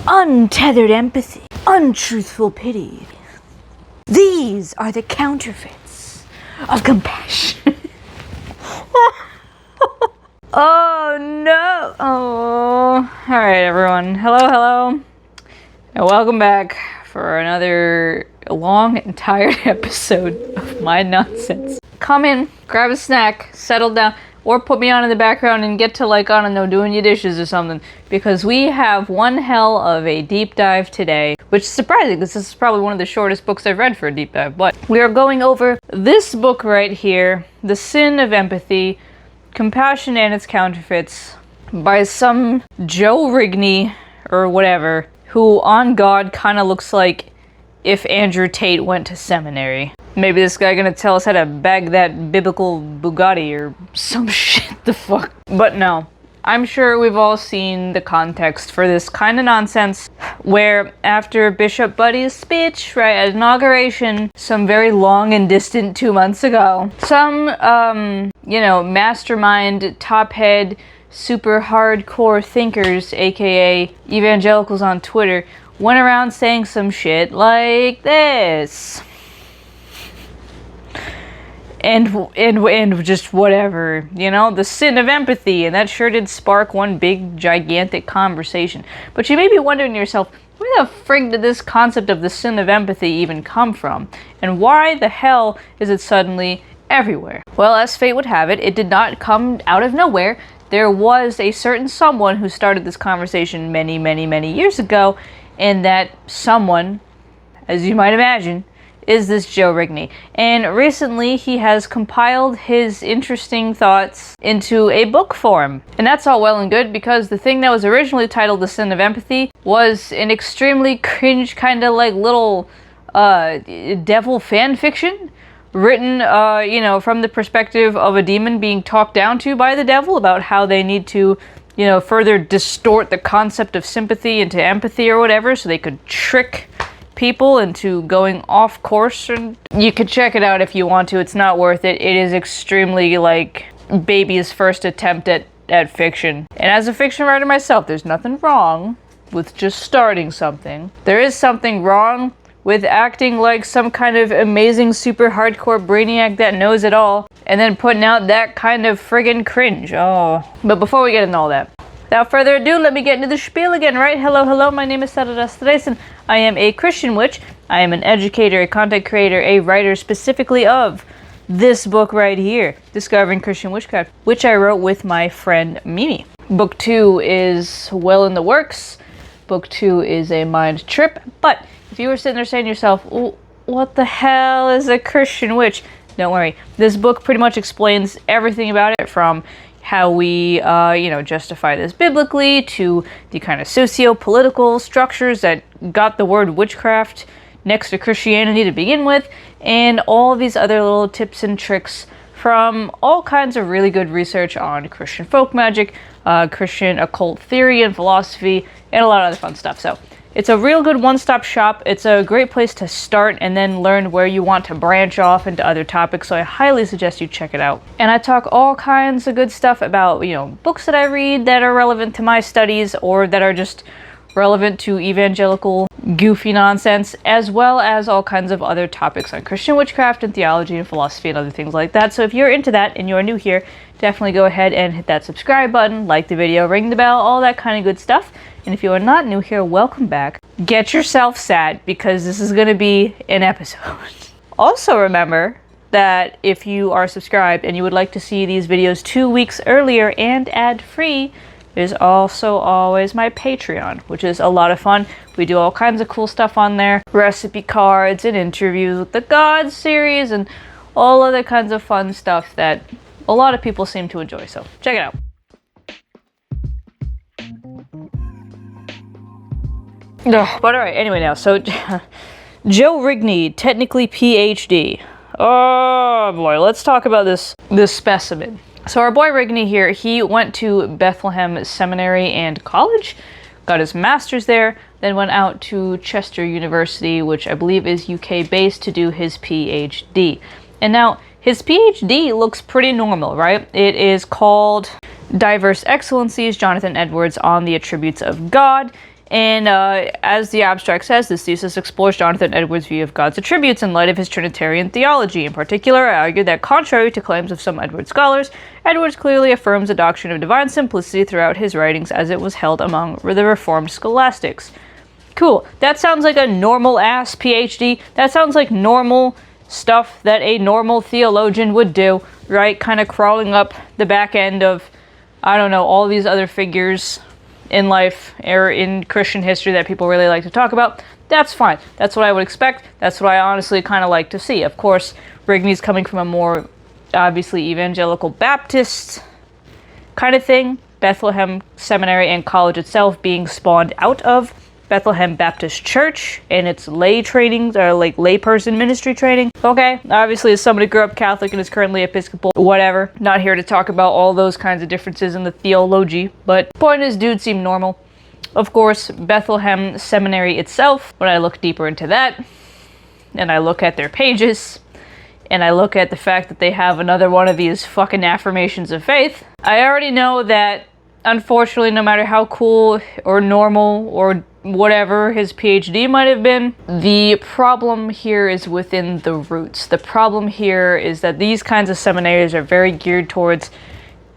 untethered empathy, untruthful pity. These are the counterfeits of compassion. Oh no! Oh, alright everyone. Hello, and welcome back for another long and tired episode of my nonsense. Come in, grab a snack, settle down, or put me on in the background and get to, like, I don't know, doing your dishes or something. Because we have one hell of a deep dive today, which is surprising because this is probably one of the shortest books I've read for a deep dive. But we are going over this book right here, The Sin of Empathy, Compassion and Its Counterfeits, by some Joe Rigney, or whatever, who, on God, kind of looks like if Andrew Tate went to seminary. Maybe this guy gonna tell us how to bag that biblical Bugatti or some shit, the fuck. But no, I'm sure we've all seen the context for this kind of nonsense, where after Bishop Buddy's speech, right, at inauguration, some very long and distant 2 months ago, some, mastermind, top head, super hardcore thinkers, aka evangelicals on Twitter, went around saying some shit like this. And just whatever, the sin of empathy, and that sure did spark one big gigantic conversation. But you may be wondering to yourself, where the frig did this concept of the sin of empathy even come from? And why the hell is it suddenly everywhere? Well, as fate would have it, it did not come out of nowhere. There was a certain someone who started this conversation many, many, many years ago, and that someone, as you might imagine, is this Joe Rigney. And recently he has compiled his interesting thoughts into a book form. And that's all well and good, because the thing that was originally titled The Sin of Empathy was an extremely cringe kind of like little devil fan fiction written from the perspective of a demon being talked down to by the devil about how they need to further distort the concept of sympathy into empathy or whatever, so they could trick people into going off course. And you could check it out if you want to. It's not worth it. It is extremely like baby's first attempt at fiction. And as a fiction writer myself, there's nothing wrong with just starting something. There is something wrong with acting like some kind of amazing super hardcore brainiac that knows it all and then putting out that kind of friggin' cringe. Oh. But before we get into all that, without further ado, let me get into the spiel again, right? Hello, my name is Alastair. I am a Christian witch. I am an educator, a content creator, a writer specifically of this book right here, Discovering Christian Witchcraft, which I wrote with my friend Mimi. Book 2 is well in the works. Book 2 is a mind trip, but if you were sitting there saying to yourself, what the hell is a Christian witch? Don't worry. This book pretty much explains everything about it, from how we, justify this biblically, to the kind of socio-political structures that got the word witchcraft next to Christianity to begin with, and all these other little tips and tricks from all kinds of really good research on Christian folk magic, Christian occult theory and philosophy, and a lot of other fun stuff. So it's a real good one-stop shop. It's a great place to start and then learn where you want to branch off into other topics, so I highly suggest you check it out. And I talk all kinds of good stuff about, books that I read that are relevant to my studies or that are just relevant to evangelical goofy nonsense, as well as all kinds of other topics on Christian witchcraft and theology and philosophy and other things like that. So if you're into that and you're new here, definitely go ahead and hit that subscribe button, like the video, ring the bell, all that kind of good stuff. And if you are not new here, welcome back. Get yourself sat, because this is going to be an episode. Also remember that if you are subscribed and you would like to see these videos 2 weeks earlier and ad-free, there's also always my Patreon, which is a lot of fun. We do all kinds of cool stuff on there. Recipe cards and interviews with the God series and all other kinds of fun stuff that a lot of people seem to enjoy. So check it out. But alright, anyway now, so Joe Rigney, technically PhD. Oh boy, let's talk about this specimen. So our boy Rigney here, he went to Bethlehem Seminary and College, got his master's there, then went out to Chester University, which I believe is UK based, to do his PhD. And now his PhD looks pretty normal, right? It is called Diverse Excellencies, Jonathan Edwards on the Attributes of God. And as the abstract says, this thesis explores Jonathan Edwards' view of God's attributes in light of his Trinitarian theology. In particular, I argue that contrary to claims of some Edwards scholars, Edwards clearly affirms the doctrine of divine simplicity throughout his writings as it was held among the Reformed scholastics. Cool. That sounds like a normal-ass PhD. That sounds like normal stuff that a normal theologian would do, right? Kind of crawling up the back end of, I don't know, all these other figures in life or in Christian history that people really like to talk about. That's fine. That's what I would expect. That's what I honestly kind of like to see. Of course, Rigney's coming from a more obviously evangelical Baptist kind of thing. Bethlehem Seminary and College itself being spawned out of Bethlehem Baptist Church and its lay trainings, or like layperson ministry training. Okay, obviously as somebody who grew up Catholic and is currently Episcopal, whatever. Not here to talk about all those kinds of differences in the theology, but point is, dude seemed normal. Of course, Bethlehem Seminary itself, when I look deeper into that, and I look at their pages, and I look at the fact that they have another one of these fucking affirmations of faith, I already know that, unfortunately, no matter how cool or normal or whatever his PhD might have been, the problem here is within the roots. The problem here is that these kinds of seminaries are very geared towards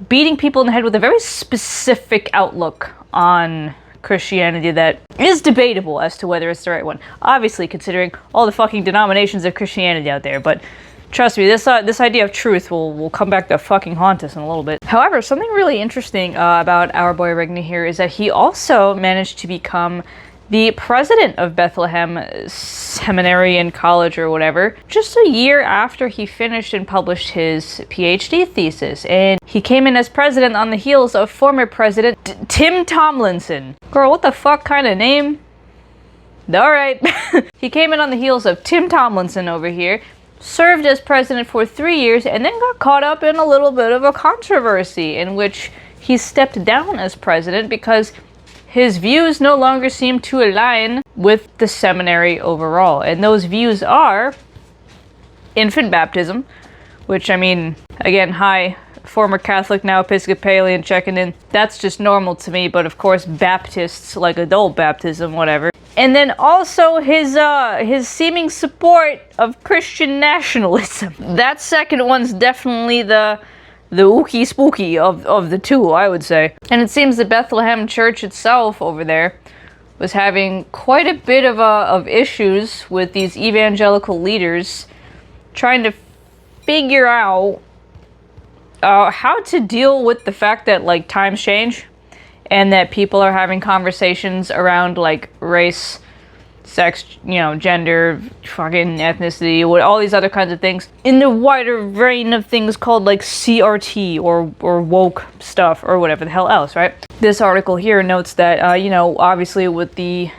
beating people in the head with a very specific outlook on Christianity that is debatable as to whether it's the right one. Obviously, considering all the fucking denominations of Christianity out there, but trust me, this idea of truth will come back to fucking haunt us in a little bit. However, something really interesting about our boy Rigney here is that he also managed to become the president of Bethlehem Seminary and College or whatever, just a year after he finished and published his PhD thesis. And he came in as president on the heels of former president Tim Tomlinson. Girl, what the fuck kind of name? Alright. He came in on the heels of Tim Tomlinson over here, served as president for 3 years, and then got caught up in a little bit of a controversy in which he stepped down as president because his views no longer seemed to align with the seminary overall. And those views are infant baptism, which, I mean, again, hi, former Catholic, now Episcopalian checking in. That's just normal to me, but of course Baptists like adult baptism, whatever. And then also his seeming support of Christian nationalism. That second one's definitely the ookie spooky of the two, I would say. And it seems the Bethlehem Church itself over there was having quite a bit of issues with these evangelical leaders trying to figure out how to deal with the fact that, like, times change and that people are having conversations around, like, race, sex, you know, gender, fucking ethnicity, all these other kinds of things in the wider vein of things called, like, CRT or woke stuff or whatever the hell else, right? This article here notes that, you know, obviously with the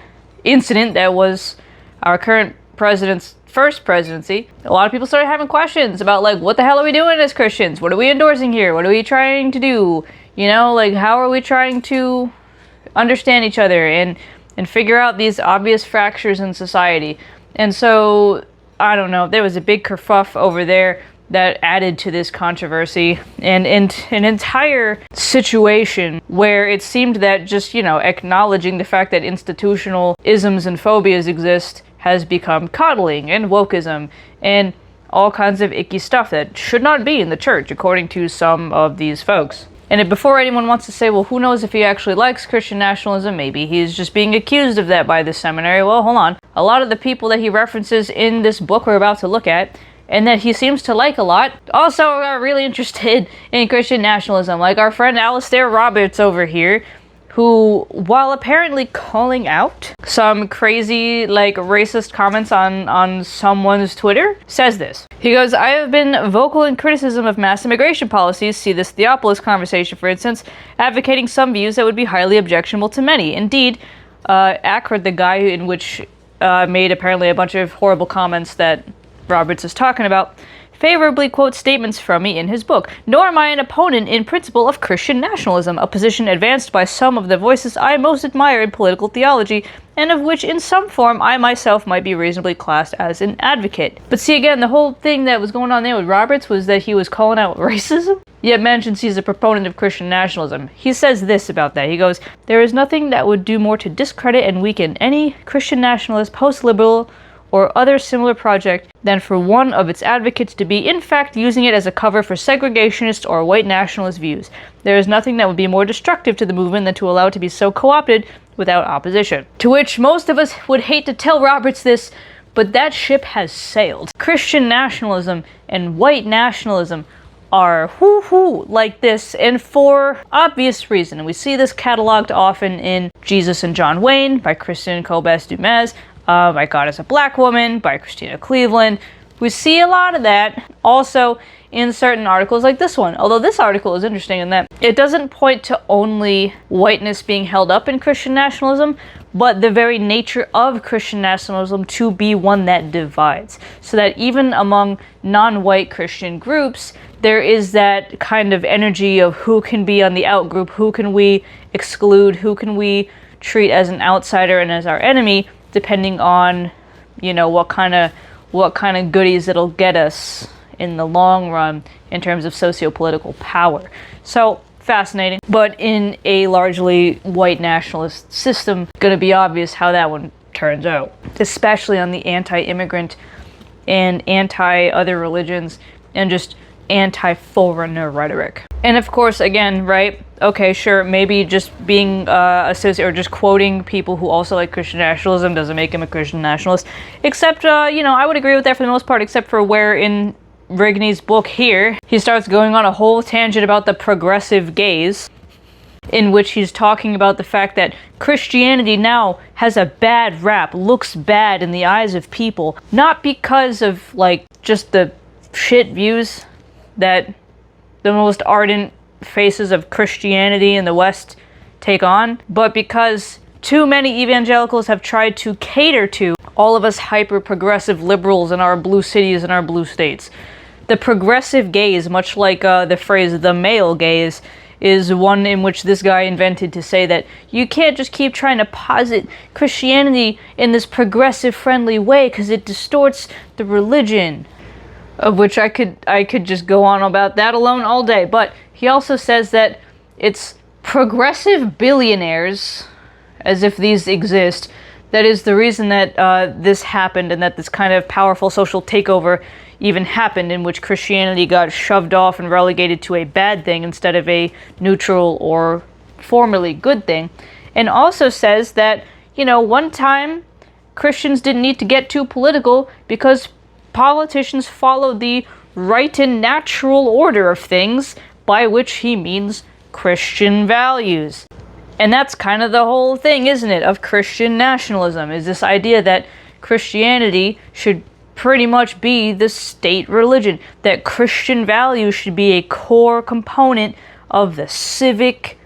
incident that was our current president's first presidency, a lot of people started having questions about, like, what the hell are we doing as Christians? What are we endorsing here? What are we trying to do? You know, like, how are we trying to understand each other and figure out these obvious fractures in society? And so, I don't know, there was a big kerfuff over there that added to this controversy and an entire situation where it seemed that just, you know, acknowledging the fact that institutional isms and phobias exist has become coddling and wokeism and all kinds of icky stuff that should not be in the church, according to some of these folks. And before anyone wants to say, well, who knows if he actually likes Christian nationalism, maybe he's just being accused of that by the seminary. Well, hold on. A lot of the people that he references in this book we're about to look at, and that he seems to like a lot, also are really interested in Christian nationalism, like our friend Alastair Roberts over here, who, while apparently calling out some crazy, like, racist comments on someone's Twitter, says this. He goes, I have been vocal in criticism of mass immigration policies, see this Theopolis conversation, for instance, advocating some views that would be highly objectionable to many. Indeed, Ackford, the guy in which made apparently a bunch of horrible comments that Roberts is talking about, favorably quotes statements from me in his book. Nor am I an opponent in principle of Christian nationalism, a position advanced by some of the voices I most admire in political theology, and of which in some form I myself might be reasonably classed as an advocate. But see, again, the whole thing that was going on there with Roberts was that he was calling out racism, yet mentions he's a proponent of Christian nationalism. He says this about that. He goes, "There is nothing that would do more to discredit and weaken any Christian nationalist, post-liberal, or other similar project than for one of its advocates to be in fact using it as a cover for segregationist or white nationalist views. There is nothing that would be more destructive to the movement than to allow it to be so co-opted without opposition." To which most of us would hate to tell Roberts this, but that ship has sailed. Christian nationalism and white nationalism are whoo-hoo like this, and for obvious reason. And we see this cataloged often in Jesus and John Wayne by Kristen Kobes-Dumas, My God is a Black Woman by Christina Cleveland. We see a lot of that also in certain articles like this one. Although this article is interesting in that it doesn't point to only whiteness being held up in Christian nationalism, but the very nature of Christian nationalism to be one that divides. So that even among non-white Christian groups, there is that kind of energy of who can be on the out group, who can we exclude, who can we treat as an outsider and as our enemy, depending on, you know, what kind of goodies it'll get us in the long run in terms of socio-political power. So fascinating, but in a largely white nationalist system, gonna be obvious how that one turns out, especially on the anti-immigrant and anti-other religions and just anti-foreigner rhetoric. And of course, again, right, okay, sure, maybe just being associated or just quoting people who also like Christian nationalism doesn't make him a Christian nationalist, except, you know, I would agree with that for the most part, except for where in Rigney's book here, he starts going on a whole tangent about the progressive gaze, in which he's talking about the fact that Christianity now has a bad rap, looks bad in the eyes of people, not because of, like, just the shit views that the most ardent faces of Christianity in the West take on, but because too many evangelicals have tried to cater to all of us hyper-progressive liberals in our blue cities and our blue states. The progressive gaze, much like the phrase the male gaze, is one in which this guy invented to say that you can't just keep trying to posit Christianity in this progressive friendly way because it distorts the religion. Of which I could just go on about that alone all day. But he also says that it's progressive billionaires, as if these exist, that is the reason that this happened, and that this kind of powerful social takeover even happened, in which Christianity got shoved off and relegated to a bad thing instead of a neutral or formerly good thing. And also says that, you know, one time Christians didn't need to get too political because politicians followed the right and natural order of things, by which he means Christian values. And that's kind of the whole thing, isn't it, of Christian nationalism, is this idea that Christianity should pretty much be the state religion, that Christian values should be a core component of the civic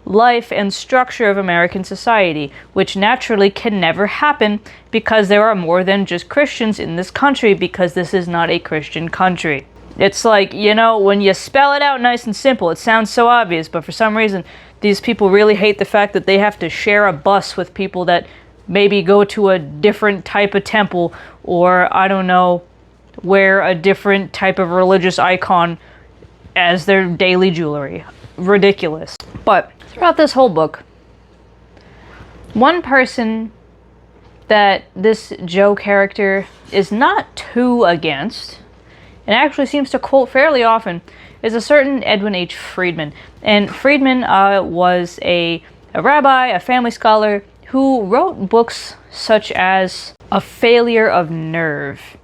life and structure of American society, which naturally can never happen because there are more than just Christians in this country, because this is not a Christian country. It's like, you know, when you spell it out nice and simple, it sounds so obvious, but for some reason, these people really hate the fact that they have to share a bus with people that maybe go to a different type of temple, or, I don't know, wear a different type of religious icon as their daily jewelry. Ridiculous. But throughout this whole book, one person that this Joe character is not too against, and actually seems to quote fairly often, is a certain Edwin H. Friedman. And Friedman was a rabbi, a family scholar, who wrote books such as A Failure of Nerve.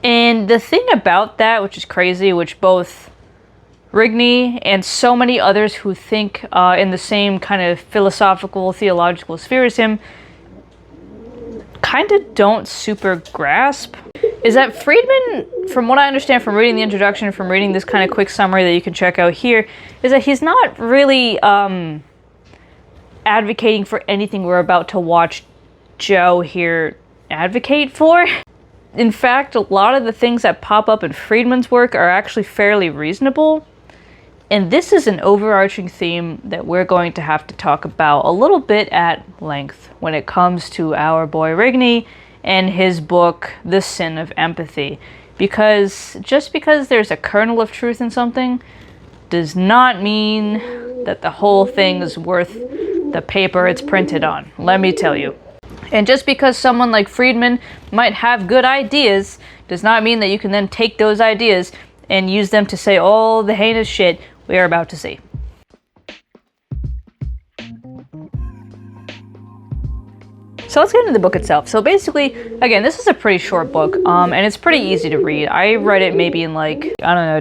And the thing about that, which is crazy, which both Rigney and so many others who think in the same kind of philosophical, theological sphere as him, kind of don't super grasp, is that Friedman, from what I understand from reading the introduction, from reading this kind of quick summary that you can check out here, is that he's not really advocating for anything we're about to watch Joe here advocate for. In fact, a lot of the things that pop up in Friedman's work are actually fairly reasonable. And this is an overarching theme that we're going to have to talk about a little bit at length when it comes to our boy Rigney and his book, The Sin of Empathy. Because just because there's a kernel of truth in something does not mean that the whole thing is worth the paper it's printed on, let me tell you. And just because someone like Friedman might have good ideas does not mean that you can then take those ideas and use them to say all the heinous shit we are about to see. So let's get into the book itself. So basically, again, this is a pretty short book, and it's pretty easy to read. I read it maybe in like, I don't know,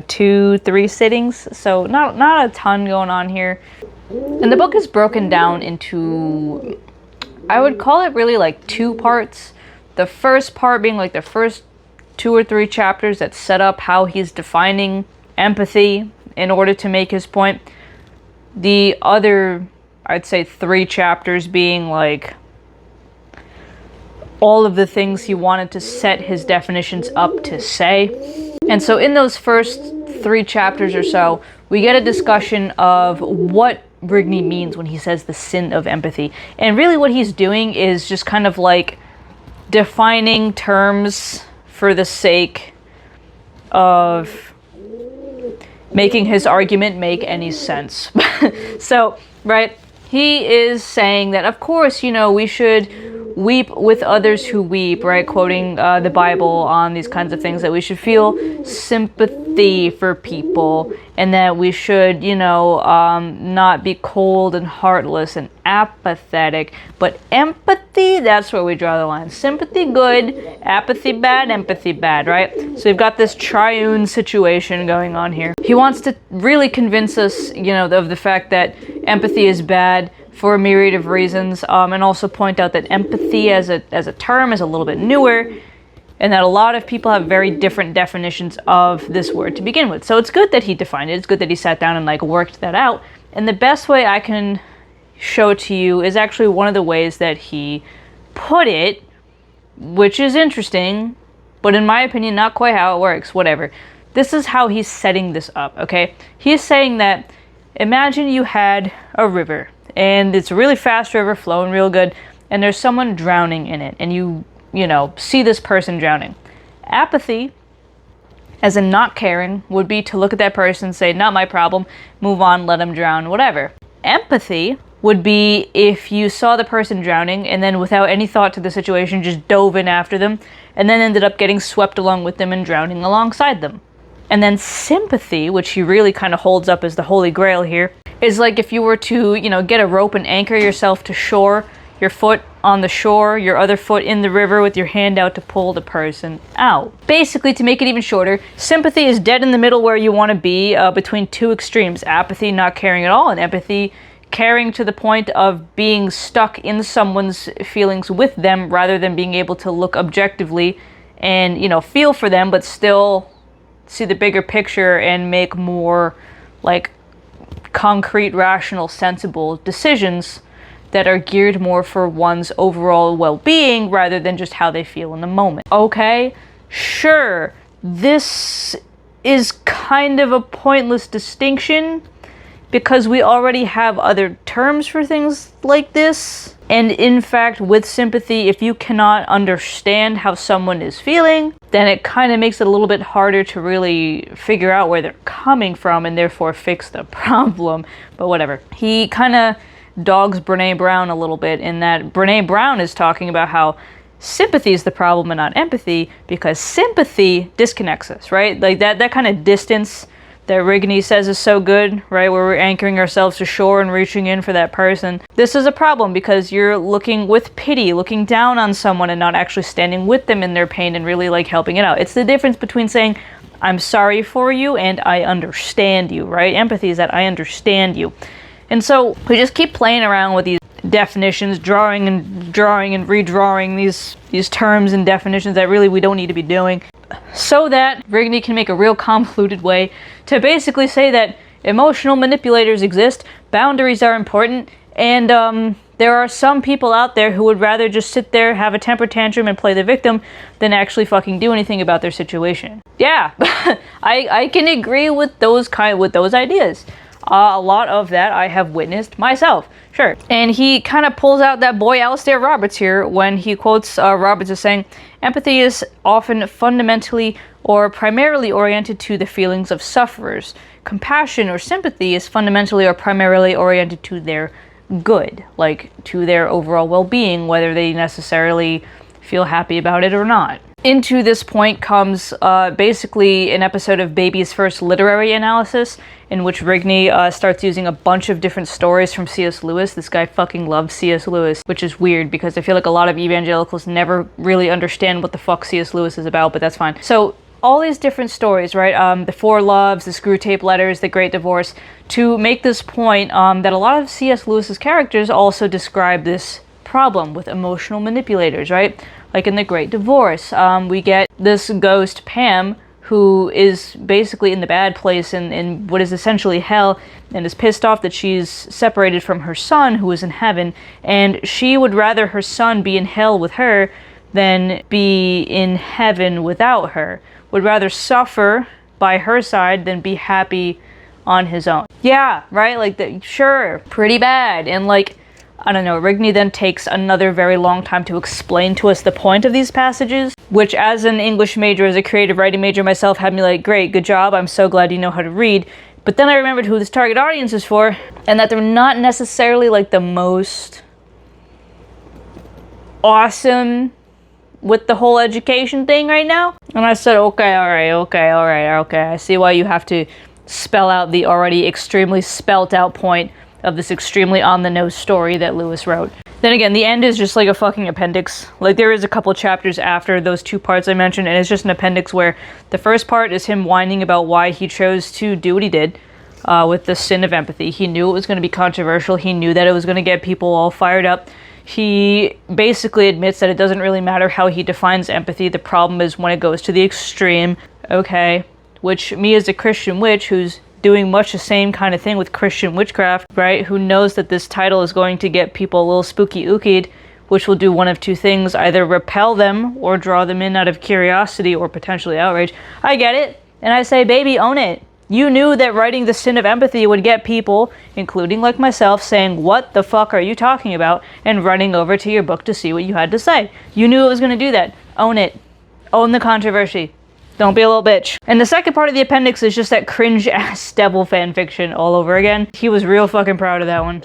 2-3 sittings, so not a ton going on here. And the book is broken down into, I would call it really like 2 parts. The first part being like the first 2 or 3 chapters that set up how he's defining empathy in order to make his point. The other, I'd say 3 chapters being like all of the things he wanted to set his definitions up to say. And so in those first 3 chapters or so, we get a discussion of what Rigney means when he says the sin of empathy. And really what he's doing is just kind of like defining terms for the sake of making his argument make any sense. So, right, he is saying that, of course, you know, we should weep with others who weep, right? Quoting the Bible on these kinds of things, that we should feel sympathy for people, and that we should, you know, not be cold and heartless and apathetic. But empathy, that's where we draw the line. Sympathy, good. Apathy, bad. Empathy, bad, right? So we've got this triune situation going on here. He wants to really convince us, you know, of the fact that empathy is bad for a myriad of reasons, and also point out that empathy as a term is a little bit newer, and that a lot of people have very different definitions of this word to begin with. So it's good that he defined it. It's good that he sat down and like worked that out. And the best way I can show to you is actually one of the ways that he put it, which is interesting, but in my opinion, not quite how it works. Whatever. This is how he's setting this up, okay? He's saying that, imagine you had a river, and it's a really fast river flowing real good, and there's someone drowning in it, and you know, see this person drowning. Apathy, as in not caring, would be to look at that person and say, not my problem, move on, let them drown, whatever. Empathy would be if you saw the person drowning and then without any thought to the situation just dove in after them and then ended up getting swept along with them and drowning alongside them. And then sympathy, which he really kind of holds up as the holy grail here, is like if you were to, you know, get a rope and anchor yourself to shore, your foot on the shore, your other foot in the river with your hand out to pull the person out. Basically, to make it even shorter, sympathy is dead in the middle where you want to be, between 2 extremes. Apathy, not caring at all, and empathy, caring to the point of being stuck in someone's feelings with them rather than being able to look objectively and, you know, feel for them, but still see the bigger picture and make more, like, concrete, rational, sensible decisions that are geared more for one's overall well-being rather than just how they feel in the moment. Okay, sure, this is kind of a pointless distinction because we already have other terms for things like this. And in fact, with sympathy, if you cannot understand how someone is feeling, then it kind of makes it a little bit harder to really figure out where they're coming from and therefore fix the problem. But whatever. He kind of dogs Brene Brown a little bit in that Brene Brown is talking about how sympathy is the problem and not empathy, because sympathy disconnects us, right? Like that kind of distance that Rigney says is so good, right? Where we're anchoring ourselves to shore and reaching in for that person. This is a problem because you're looking with pity, looking down on someone and not actually standing with them in their pain and really like helping it out. It's the difference between saying, I'm sorry for you and I understand you, right? Empathy is that I understand you. And so we just keep playing around with these definitions, drawing and redrawing these terms and definitions that really we don't need to be doing, so that Rigney can make a real convoluted way to basically say that emotional manipulators exist, boundaries are important, and there are some people out there who would rather just sit there, have a temper tantrum, and play the victim than actually fucking do anything about their situation. Yeah, I can agree with those ideas. A lot of that I have witnessed myself. Sure. And he kind of pulls out that boy Alastair Roberts here when he quotes Roberts as saying, empathy is often fundamentally or primarily oriented to the feelings of sufferers. Compassion or sympathy is fundamentally or primarily oriented to their good, like to their overall well-being, whether they necessarily feel happy about it or not. Into this point comes basically an episode of Baby's first literary analysis, in which Rigney starts using a bunch of different stories from C.S. Lewis. This guy fucking loves C.S. Lewis, which is weird because I feel like a lot of evangelicals never really understand what the fuck C.S. Lewis is about, but that's fine. So all these different stories, right? The Four Loves, the Screw Tape Letters, the Great Divorce, to make this point that a lot of C.S. Lewis's characters also describe this problem with emotional manipulators, right? Like in the Great Divorce, we get this ghost Pam, who is basically in the bad place in what is essentially hell, and is pissed off that she's separated from her son, who is in heaven, and she would rather her son be in hell with her than be in heaven without her. Would rather suffer by her side than be happy on his own. Yeah, right? Like, sure, pretty bad. And like, I don't know, Rigney then takes another very long time to explain to us the point of these passages, which as an English major, as a creative writing major myself, had me like, great, good job, I'm so glad you know how to read. But then I remembered who this target audience is for, and that they're not necessarily like the most awesome with the whole education thing right now. And I said, okay, all right, I see why you have to spell out the already extremely spelt out point of this extremely on-the-nose story that Lewis wrote. Then again, the end is just like a fucking appendix. Like, there is a couple chapters after those two parts I mentioned, and it's just an appendix where the first part is him whining about why he chose to do what he did with the sin of empathy. He knew it was going to be controversial. He knew that it was going to get people all fired up. He basically admits that it doesn't really matter how he defines empathy. The problem is when it goes to the extreme, okay? Which, me as a Christian witch who's doing much the same kind of thing with Christian witchcraft, right? Who knows that this title is going to get people a little spooky ookied, which will do one of two things, either repel them or draw them in out of curiosity or potentially outrage. I get it, and I say, baby, own it. You knew that writing the sin of empathy would get people, including like myself, saying, what the fuck are you talking about? And running over to your book to see what you had to say. You knew it was going to do that. Own it. Own the controversy. Don't be a little bitch. And the second part of the appendix is just that cringe-ass devil fan fiction all over again. He was real fucking proud of that one.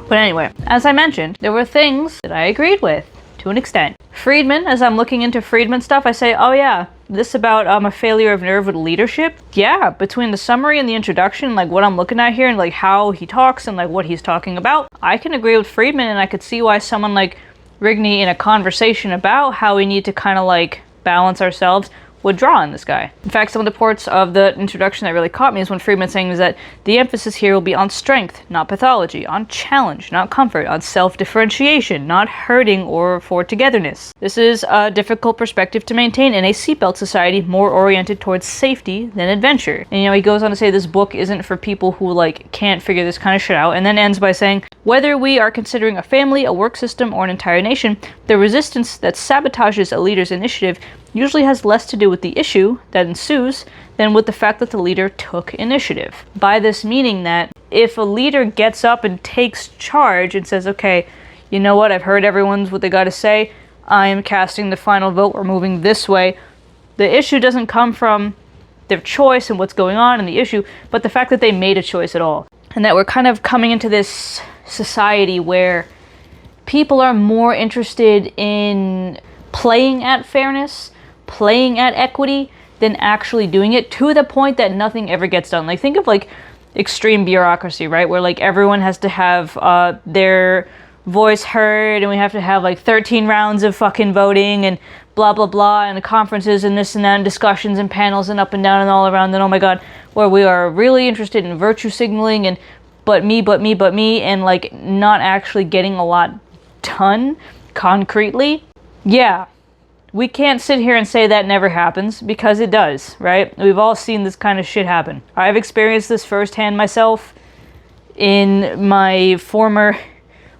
But anyway, as I mentioned, there were things that I agreed with, to an extent. Friedman, as I'm looking into Friedman stuff, I say, oh yeah, this about a failure of nerve with leadership. Yeah, between the summary and the introduction, like what I'm looking at here and like how he talks and like what he's talking about, I can agree with Friedman, and I could see why someone like Rigney in a conversation about how we need to kind of like balance ourselves would draw on this guy. In fact, some of the parts of the introduction that really caught me is when Friedman's saying is that the emphasis here will be on strength, not pathology, on challenge, not comfort, on self-differentiation, not hurting or for togetherness. This is a difficult perspective to maintain in a seatbelt society more oriented towards safety than adventure. And you know, he goes on to say this book isn't for people who like can't figure this kind of shit out, and then ends by saying, whether we are considering a family, a work system, or an entire nation, the resistance that sabotages a leader's initiative usually has less to do with the issue that ensues than with the fact that the leader took initiative. By this meaning that if a leader gets up and takes charge and says, okay, you know what, I've heard everyone's what they got to say, I am casting the final vote, we're moving this way, the issue doesn't come from their choice and what's going on in the issue, but the fact that they made a choice at all. And that we're kind of coming into this society where people are more interested in playing at fairness, playing at equity, than actually doing it, to the point that nothing ever gets done. Like, think of like extreme bureaucracy, right? Where like everyone has to have their voice heard, and we have to have like 13 rounds of fucking voting and blah blah blah, and conferences and this and that, and discussions and panels and up and down and all around, and oh my god, where we are really interested in virtue signaling and but me, and like not actually getting a lot done concretely. Yeah, we can't sit here and say that never happens, because it does, right? We've all seen this kind of shit happen. I've experienced this firsthand myself in my former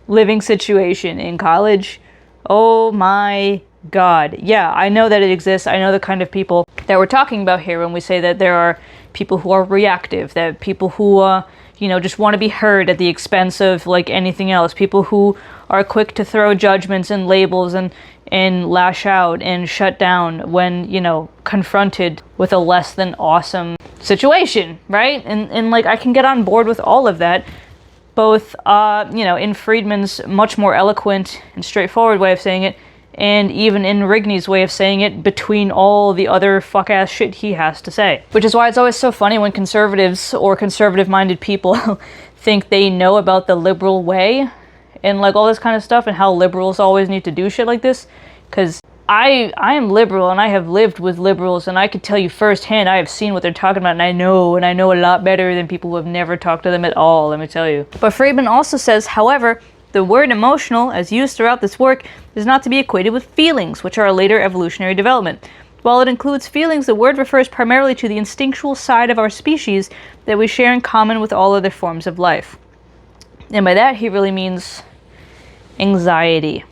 living situation in college. Oh my God. Yeah, I know that it exists. I know the kind of people that we're talking about here when we say that there are people who are reactive, that people who, just want to be heard at the expense of, like, anything else. People who are quick to throw judgments and labels and lash out and shut down when, confronted with a less than awesome situation, right? And like, I can get on board with all of that, both, in Friedman's much more eloquent and straightforward way of saying it, and even in Rigney's way of saying it, between all the other fuck-ass shit he has to say. Which is why it's always so funny when conservatives or conservative-minded people think they know about the liberal way and like all this kind of stuff and how liberals always need to do shit like this. Because I am liberal and I have lived with liberals and I could tell you firsthand, I have seen what they're talking about and I know a lot better than people who have never talked to them at all, let me tell you. But Friedman also says, however, the word emotional, as used throughout this work, is not to be equated with feelings, which are a later evolutionary development. While it includes feelings, the word refers primarily to the instinctual side of our species that we share in common with all other forms of life. And by that, he really means anxiety,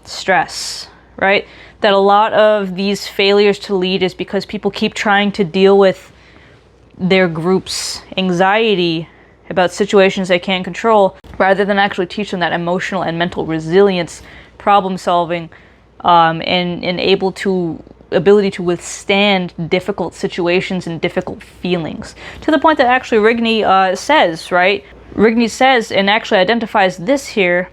stress, right? That a lot of these failures to lead is because people keep trying to deal with their group's anxiety about situations they can't control, rather than actually teach them that emotional and mental resilience, problem solving, and ability to withstand difficult situations and difficult feelings. To the point that actually Rigney says, right? Rigney says, and actually identifies this here,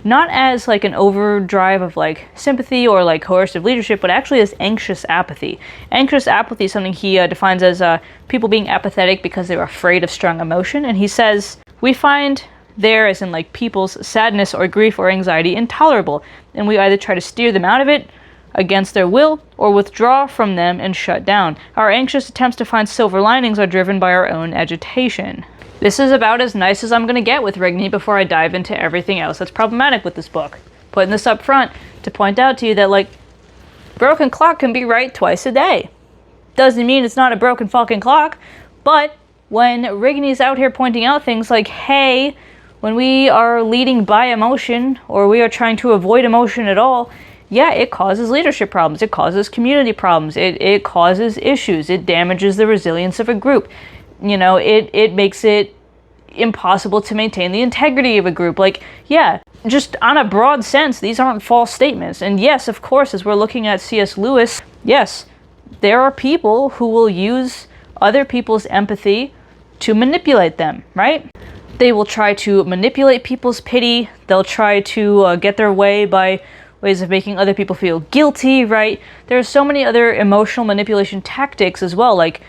not as like an overdrive of like sympathy or like coercive leadership, but actually as anxious apathy. Anxious apathy is something he defines as people being apathetic because they're afraid of strong emotion. And he says, we find there, as in like people's sadness or grief or anxiety, intolerable, and we either try to steer them out of it against their will or withdraw from them and shut down. Our anxious attempts to find silver linings are driven by our own agitation. This is about as nice as I'm going to get with Rigney before I dive into everything else that's problematic with this book. Putting this up front to point out to you that, like, broken clock can be right twice a day. Doesn't mean it's not a broken fucking clock, but when Rigney's out here pointing out things like, hey, when we are leading by emotion, or we are trying to avoid emotion at all, yeah, it causes leadership problems, it causes community problems, it causes issues, it damages the resilience of a group. It makes it impossible to maintain the integrity of a group. Like, yeah, just on a broad sense, these aren't false statements. And yes, of course, as we're looking at C.S. Lewis, yes, there are people who will use other people's empathy to manipulate them, right? They will try to manipulate people's pity. They'll try to get their way by ways of making other people feel guilty, right? There are so many other emotional manipulation tactics as well, like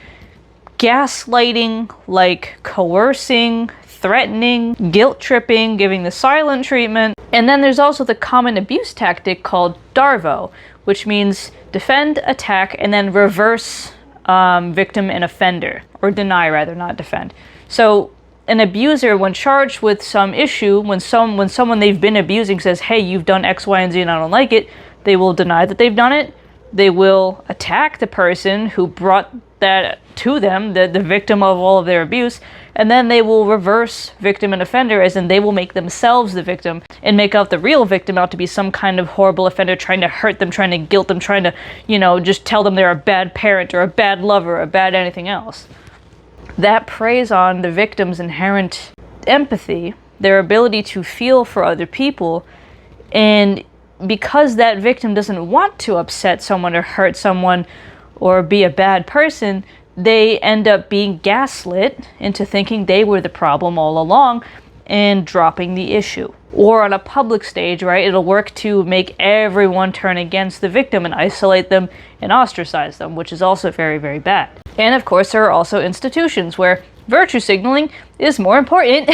gaslighting, like coercing, threatening, guilt tripping, giving the silent treatment. And then there's also the common abuse tactic called DARVO, which means defend, attack, and then reverse victim and offender, or deny rather, not defend. So an abuser, when charged with some issue, when someone they've been abusing says, hey, you've done X, Y, and Z and I don't like it, they will deny that they've done it. They will attack the person who brought that to them, the victim of all of their abuse, and then they will reverse victim and offender, as in they will make themselves the victim and make out the real victim out to be some kind of horrible offender trying to hurt them, trying to guilt them, trying to, just tell them they're a bad parent or a bad lover or a bad anything else. That preys on the victim's inherent empathy, their ability to feel for other people, and because that victim doesn't want to upset someone or hurt someone or be a bad person, they end up being gaslit into thinking they were the problem all along and dropping the issue. Or on a public stage, right, it'll work to make everyone turn against the victim and isolate them and ostracize them, which is also very, very bad. And of course, there are also institutions where virtue signaling is more important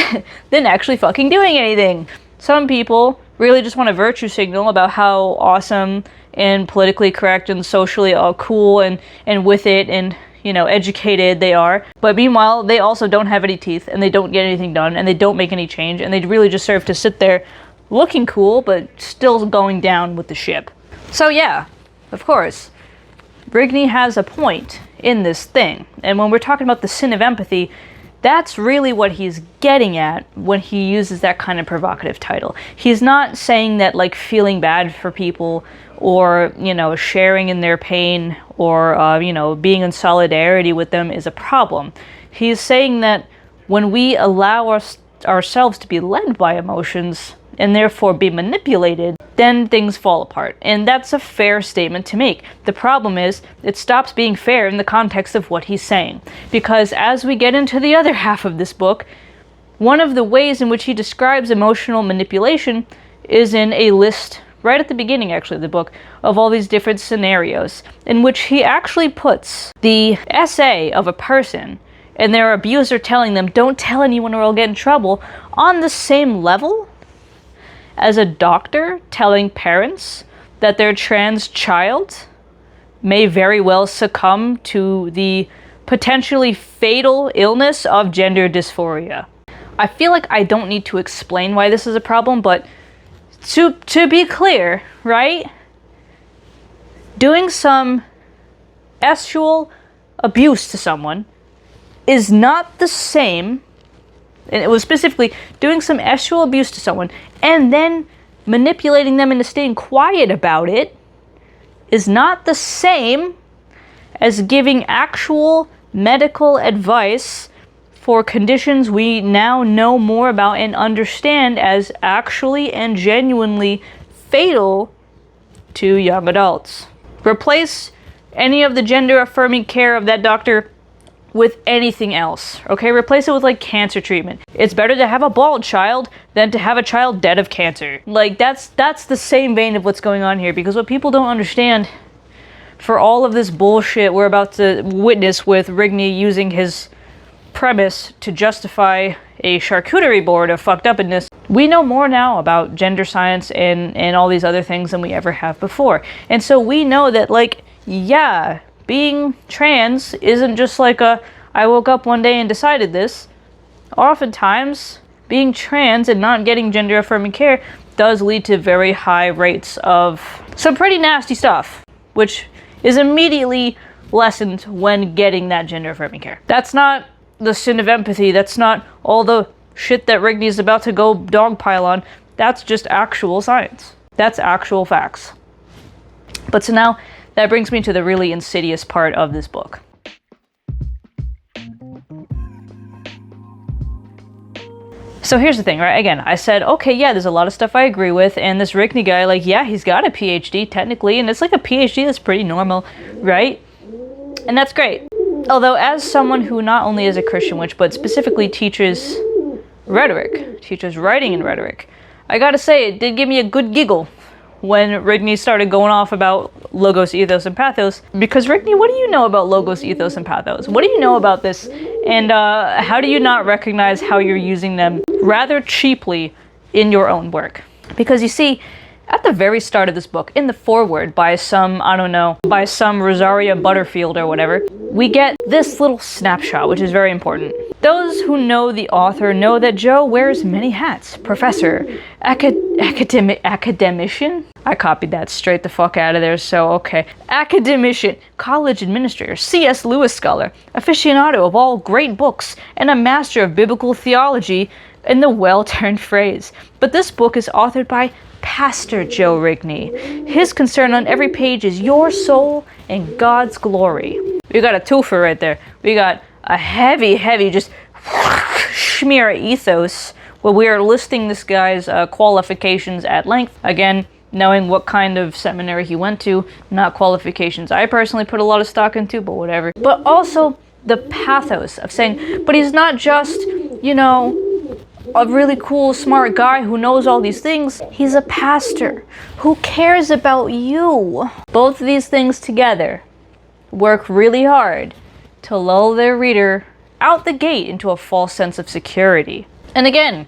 than actually fucking doing anything. Some people really just want to virtue signal about how awesome and politically correct and socially cool and with it and educated they are. But meanwhile, they also don't have any teeth and they don't get anything done and they don't make any change and they really just serve to sit there looking cool but still going down with the ship. So yeah, of course, Rigney has a point in this thing. And when we're talking about the sin of empathy, That's really what he's getting at when he uses that kind of provocative title. He's not saying that like feeling bad for people or, sharing in their pain or, being in solidarity with them is a problem. He's saying that when we allow ourselves to be led by emotions and therefore be manipulated, then things fall apart. And that's a fair statement to make. The problem is, it stops being fair in the context of what he's saying. Because as we get into the other half of this book, one of the ways in which he describes emotional manipulation is in a list, right at the beginning actually of the book, of all these different scenarios, in which he actually puts the essay of a person and their abuser telling them, don't tell anyone or I'll get in trouble, on the same level as a doctor telling parents that their trans child may very well succumb to the potentially fatal illness of gender dysphoria. I feel like I don't need to explain why this is a problem, but to be clear, right? Doing some sexual abuse to someone is not the same, and it was specifically doing some sexual abuse to someone and then manipulating them into staying quiet about it is not the same as giving actual medical advice for conditions we now know more about and understand as actually and genuinely fatal to young adults. Replace any of the gender-affirming care of that doctor with anything else, okay? Replace it with like cancer treatment. It's better to have a bald child than to have a child dead of cancer. Like that's the same vein of what's going on here, because what people don't understand, for all of this bullshit we're about to witness with Rigney using his premise to justify a charcuterie board of fucked upness, we know more now about gender science and all these other things than we ever have before. And so we know that, like, yeah, being trans isn't just like I woke up one day and decided this. Oftentimes, being trans and not getting gender-affirming care does lead to very high rates of some pretty nasty stuff, which is immediately lessened when getting that gender-affirming care. That's not the sin of empathy. That's not all the shit that Rigney's about to go dogpile on. That's just actual science. That's actual facts. But so now, that brings me to the really insidious part of this book. So here's the thing, right? Again, I said, okay, yeah, there's a lot of stuff I agree with, and this Rigney guy, like, yeah, he's got a PhD, technically, and it's like a PhD that's pretty normal, right? And that's great. Although, as someone who not only is a Christian witch, but specifically teaches rhetoric, teaches writing and rhetoric, I gotta say, it did give me a good giggle when Rigney started going off about logos, ethos, and pathos. Because Rigney, what do you know about logos, ethos, and pathos? What do you know about this? And how do you not recognize how you're using them rather cheaply in your own work? Because you see, at the very start of this book, in the foreword by some, I don't know, by some Rosaria Butterfield or whatever, we get this little snapshot, which is very important. Those who know the author know that Joe wears many hats. Professor, academician? I copied that straight the fuck out of there, so okay. Academician, college administrator, C.S. Lewis scholar, aficionado of all great books, and a master of biblical theology in the well-turned phrase. But this book is authored by Pastor Joe Rigney. His concern on every page is your soul and God's glory. We got a twofer right there. We got a heavy, just schmear ethos, where we are listing this guy's qualifications at length. Again, knowing what kind of seminary he went to, not qualifications I personally put a lot of stock into, but whatever. But also the pathos of saying, but he's not just, a really cool, smart guy who knows all these things. He's a pastor who cares about you. Both of these things together work really hard to lull their reader out the gate into a false sense of security. And again,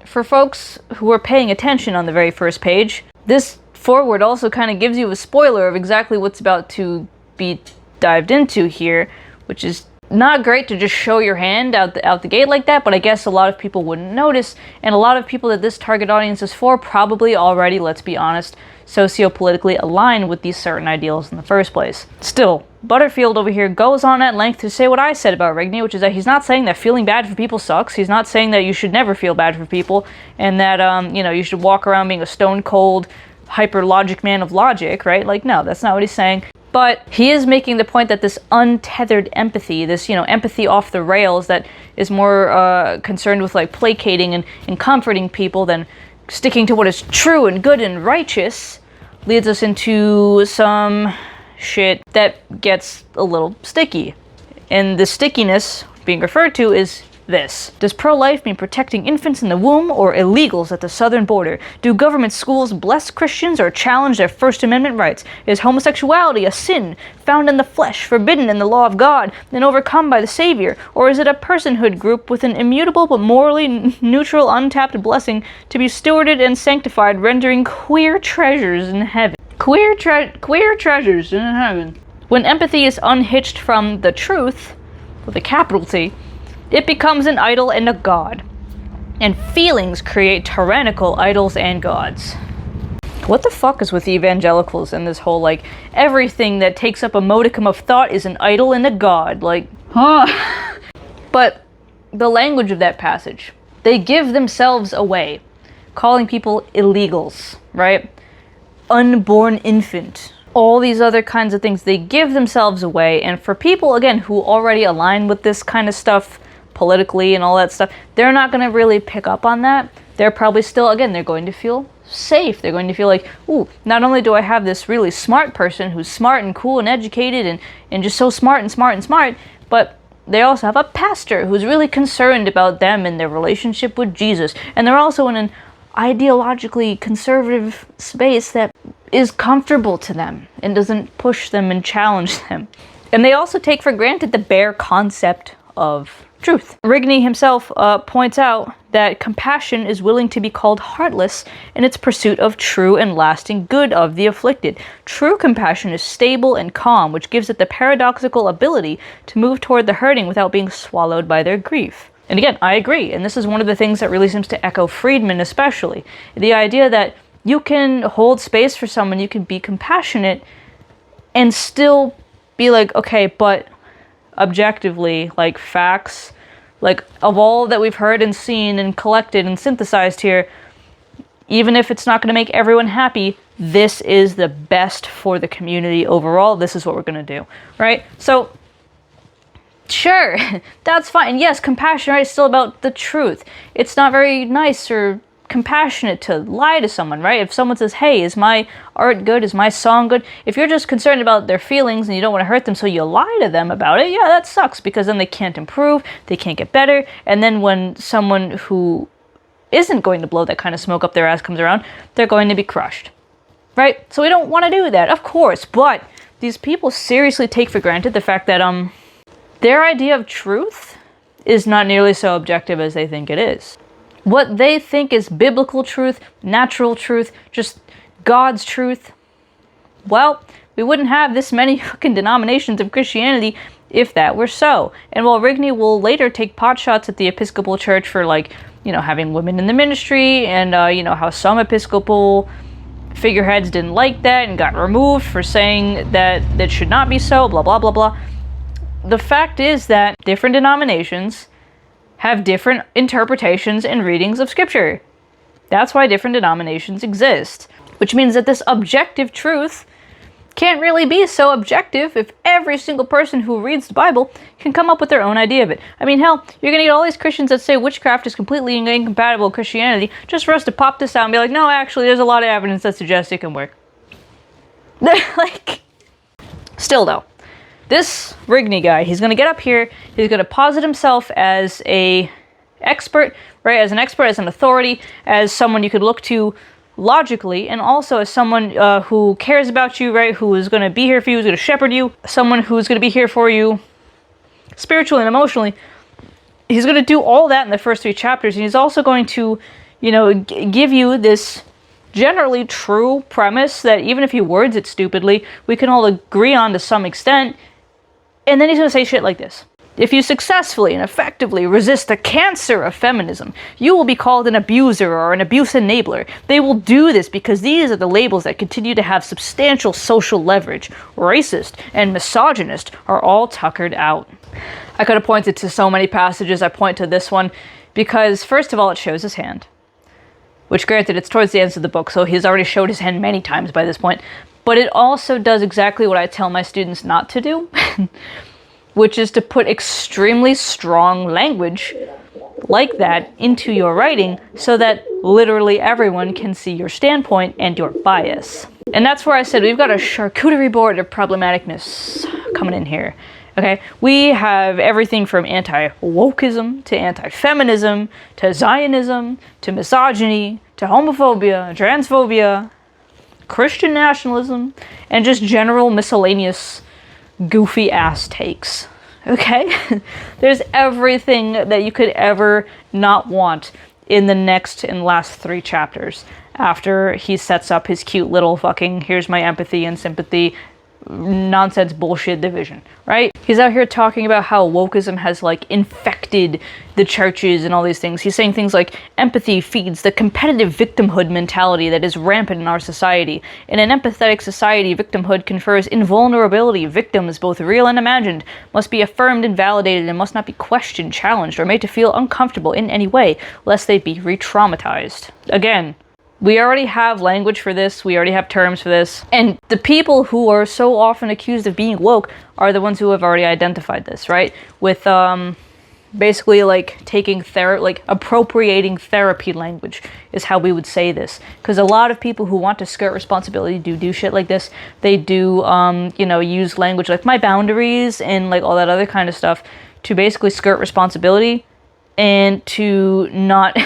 for folks who are paying attention on the very first page, this foreword also kind of gives you a spoiler of exactly what's about to be dived into here, which is not great to just show your hand out the gate like that, but I guess a lot of people wouldn't notice, and a lot of people that this target audience is for probably already, let's be honest, sociopolitically aligned with these certain ideals in the first place. Still, Butterfield over here goes on at length to say what I said about Rigney, which is that he's not saying that feeling bad for people sucks. He's not saying that you should never feel bad for people, and that, you should walk around being a stone-cold, hyper-logic man of logic, right? Like, no, that's not what he's saying. But he is making the point that this untethered empathy, this, empathy off the rails that is more concerned with, like, placating and comforting people than sticking to what is true and good and righteous, leads us into some shit that gets a little sticky. And the stickiness being referred to is this. Does pro-life mean protecting infants in the womb or illegals at the southern border? Do government schools bless Christians or challenge their First Amendment rights? Is homosexuality a sin found in the flesh, forbidden in the law of God, and overcome by the Savior? Or is it a personhood group with an immutable but morally neutral, untapped blessing to be stewarded and sanctified, rendering queer treasures in heaven? Queer treasures in heaven. When empathy is unhitched from the truth, with a capital T, it becomes an idol and a god. And feelings create tyrannical idols and gods. What the fuck is with the evangelicals and this whole, like, everything that takes up a modicum of thought is an idol and a god? Like, huh? But the language of that passage, they give themselves away, calling people illegals, right? Unborn infant. All these other kinds of things, they give themselves away. And for people, again, who already align with this kind of stuff, politically and all that stuff, they're not going to really pick up on that. They're probably still, again, they're going to feel safe. They're going to feel like, ooh, not only do I have this really smart person who's smart and cool and educated and just so smart and smart and smart, but they also have a pastor who's really concerned about them and their relationship with Jesus. And they're also in an ideologically conservative space that is comfortable to them and doesn't push them and challenge them. And they also take for granted the bare concept of truth. Rigney himself points out that compassion is willing to be called heartless in its pursuit of true and lasting good of the afflicted. True compassion is stable and calm, which gives it the paradoxical ability to move toward the hurting without being swallowed by their grief. And again, I agree, and this is one of the things that really seems to echo Friedman especially. The idea that you can hold space for someone, you can be compassionate, and still be like, okay, but objectively, like facts, like of all that we've heard and seen and collected and synthesized here, even if it's not going to make everyone happy, this is the best for the community overall. This is what we're going to do, right? So, sure, that's fine. And yes, compassion, right, is still about the truth. It's not very nice or compassionate to lie to someone, right? If someone says, hey, is my art good? Is my song good? If you're just concerned about their feelings and you don't want to hurt them, so you lie to them about it, yeah, that sucks, because then they can't improve, they can't get better, and then when someone who isn't going to blow that kind of smoke up their ass comes around, they're going to be crushed, right? So we don't want to do that, of course, but these people seriously take for granted the fact that their idea of truth is not nearly so objective as they think it is. What they think is biblical truth, natural truth, just God's truth, well, we wouldn't have this many fucking denominations of Christianity if that were so. And while Rigney will later take potshots at the Episcopal Church for, like, having women in the ministry and, how some Episcopal figureheads didn't like that and got removed for saying that that should not be so, blah, blah, blah, blah. The fact is that different denominations have different interpretations and readings of Scripture. That's why different denominations exist. Which means that this objective truth can't really be so objective if every single person who reads the Bible can come up with their own idea of it. I mean, hell, you're gonna get all these Christians that say witchcraft is completely incompatible with Christianity just for us to pop this out and be like, no, actually, there's a lot of evidence that suggests it can work. Like, still though, this Rigney guy, he's going to get up here, he's going to posit himself as a expert, right? As an expert, as an authority, as someone you could look to logically, and also as someone who cares about you, right? Who is going to be here for you, who's going to shepherd you, someone who's going to be here for you spiritually and emotionally. He's going to do all that in the first 3 chapters, and he's also going to, give you this generally true premise that even if he words it stupidly, we can all agree on to some extent. And then he's going to say shit like this. If you successfully and effectively resist the cancer of feminism, you will be called an abuser or an abuse enabler. They will do this because these are the labels that continue to have substantial social leverage. Racist and misogynist are all tuckered out. I could have pointed to so many passages. I point to this one because, first of all, it shows his hand. Which, granted, it's towards the end of the book, so he's already showed his hand many times by this point. But it also does exactly what I tell my students not to do. Which is to put extremely strong language like that into your writing so that literally everyone can see your standpoint and your bias. And that's where I said we've got a charcuterie board of problematicness coming in here. Okay, we have everything from anti-wokeism to anti-feminism to Zionism to misogyny to homophobia, transphobia, Christian nationalism, and just general miscellaneous goofy ass takes. Okay? There's everything that you could ever not want in the next and last 3 chapters after he sets up his cute little fucking here's my empathy and sympathy nonsense bullshit division, right? He's out here talking about how wokeism has like infected the churches and all these things. He's saying things like empathy feeds the competitive victimhood mentality that is rampant in our society. In an empathetic society, victimhood confers invulnerability. Victims, both real and imagined, must be affirmed and validated and must not be questioned, challenged, or made to feel uncomfortable in any way, lest they be re-traumatized. Again, we already have language for this, we already have terms for this, and the people who are so often accused of being woke are the ones who have already identified this, right? With, basically, like, appropriating therapy language is how we would say this. Because a lot of people who want to skirt responsibility do shit like this. They do, use language like my boundaries and, like, all that other kind of stuff to basically skirt responsibility and to not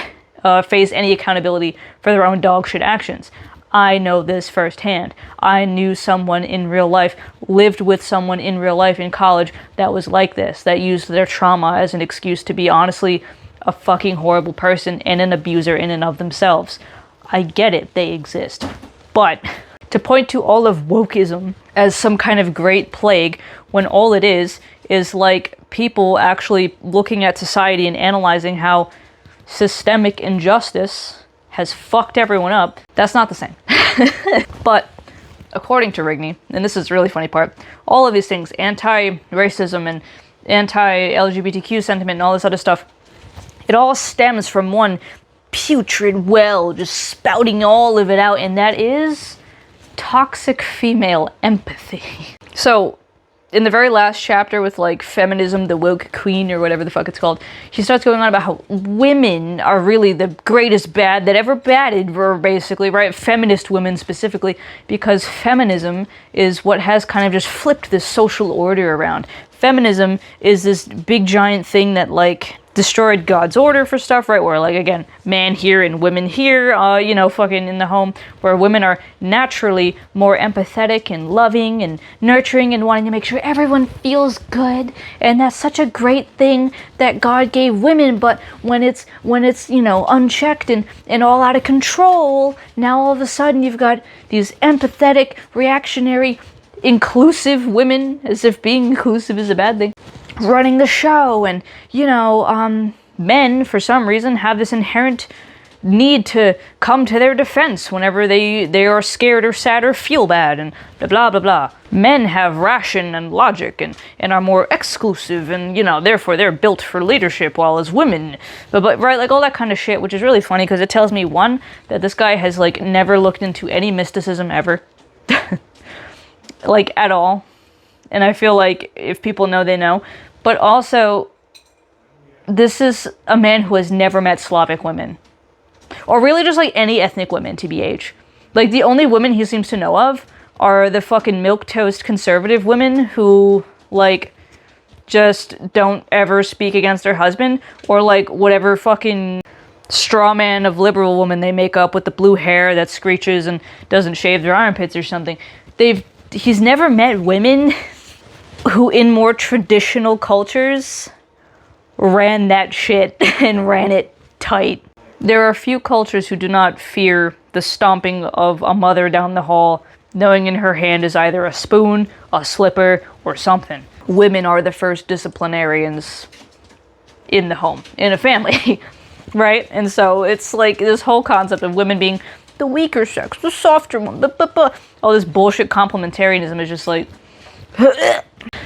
face any accountability for their own dogshit actions. I know this firsthand. I knew someone in real life, lived with someone in real life in college that was like this, that used their trauma as an excuse to be honestly a fucking horrible person and an abuser in and of themselves. I get it, they exist. But to point to all of wokeism as some kind of great plague when all it is like people actually looking at society and analyzing how systemic injustice has fucked everyone up, that's not the same. But according to Rigney, and this is the really funny part, all of these things, anti-racism and anti-LGBTQ sentiment and all this other stuff, it all stems from one putrid well just spouting all of it out, and that is toxic female empathy. So in the very last chapter with, like, feminism, the woke queen, or whatever the fuck it's called, she starts going on about how women are really the greatest bad that ever batted, basically, right? Feminist women specifically, because feminism is what has kind of just flipped this social order around. Feminism is this big giant thing that, like, destroyed God's order for stuff, right? Where, like, again, man here and women here, fucking in the home, where women are naturally more empathetic and loving and nurturing and wanting to make sure everyone feels good. And that's such a great thing that God gave women. But when it's unchecked and all out of control, now all of a sudden you've got these empathetic, reactionary, inclusive women, as if being inclusive is a bad thing, running the show, and men for some reason have this inherent need to come to their defense whenever they are scared or sad or feel bad, and blah blah blah. Men have ration and logic and are more exclusive, and therefore they're built for leadership, while as women, but right, like all that kind of shit, which is really funny because it tells me, one, that this guy has like never looked into any mysticism ever. Like at all. And I feel like if people know, they know. But also, this is a man who has never met Slavic women. Or really just like any ethnic women, TBH. Like the only women he seems to know of are the fucking milquetoast conservative women who, like, just don't ever speak against their husband. Or like whatever fucking straw man of liberal woman they make up with the blue hair that screeches and doesn't shave their armpits or something. He's never met women who in more traditional cultures ran that shit and ran it tight. There are a few cultures who do not fear the stomping of a mother down the hall knowing in her hand is either a spoon, a slipper, or something. Women are the first disciplinarians in the home, in a family, right? And so it's like this whole concept of women being the weaker sex, the softer one, all this bullshit complementarianism is just like...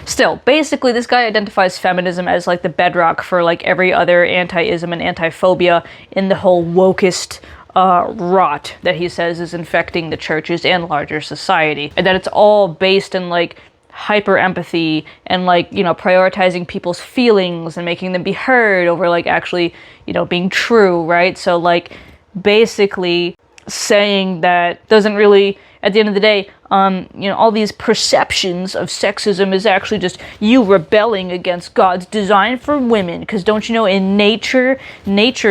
Still, basically, this guy identifies feminism as like the bedrock for like every other anti-ism and anti-phobia in the whole wokest rot that he says is infecting the churches and larger society. And that it's all based in like hyper empathy and like, you know, prioritizing people's feelings and making them be heard over like actually, you know, being true, right? So like basically saying that doesn't really, at the end of the day, you know, all these perceptions of sexism is actually just you rebelling against God's design for women. Because don't you know, in nature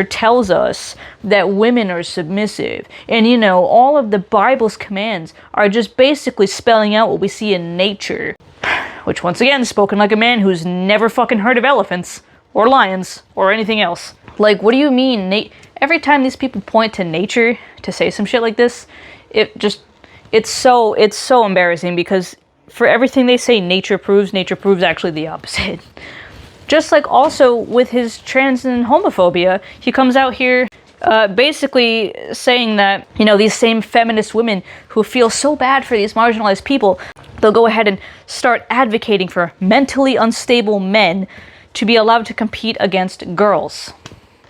tells us that women are submissive. And, you know, all of the Bible's commands are just basically spelling out what we see in nature. Which, once again, spoken like a man who's never fucking heard of elephants or lions or anything else. Like, what do you mean? Every time these people point to nature to say some shit like this, it's so embarrassing, because for everything they say nature proves actually the opposite. Just like also with his trans and homophobia, he comes out here basically saying that, you know, these same feminist women who feel so bad for these marginalized people, they'll go ahead and start advocating for mentally unstable men to be allowed to compete against girls.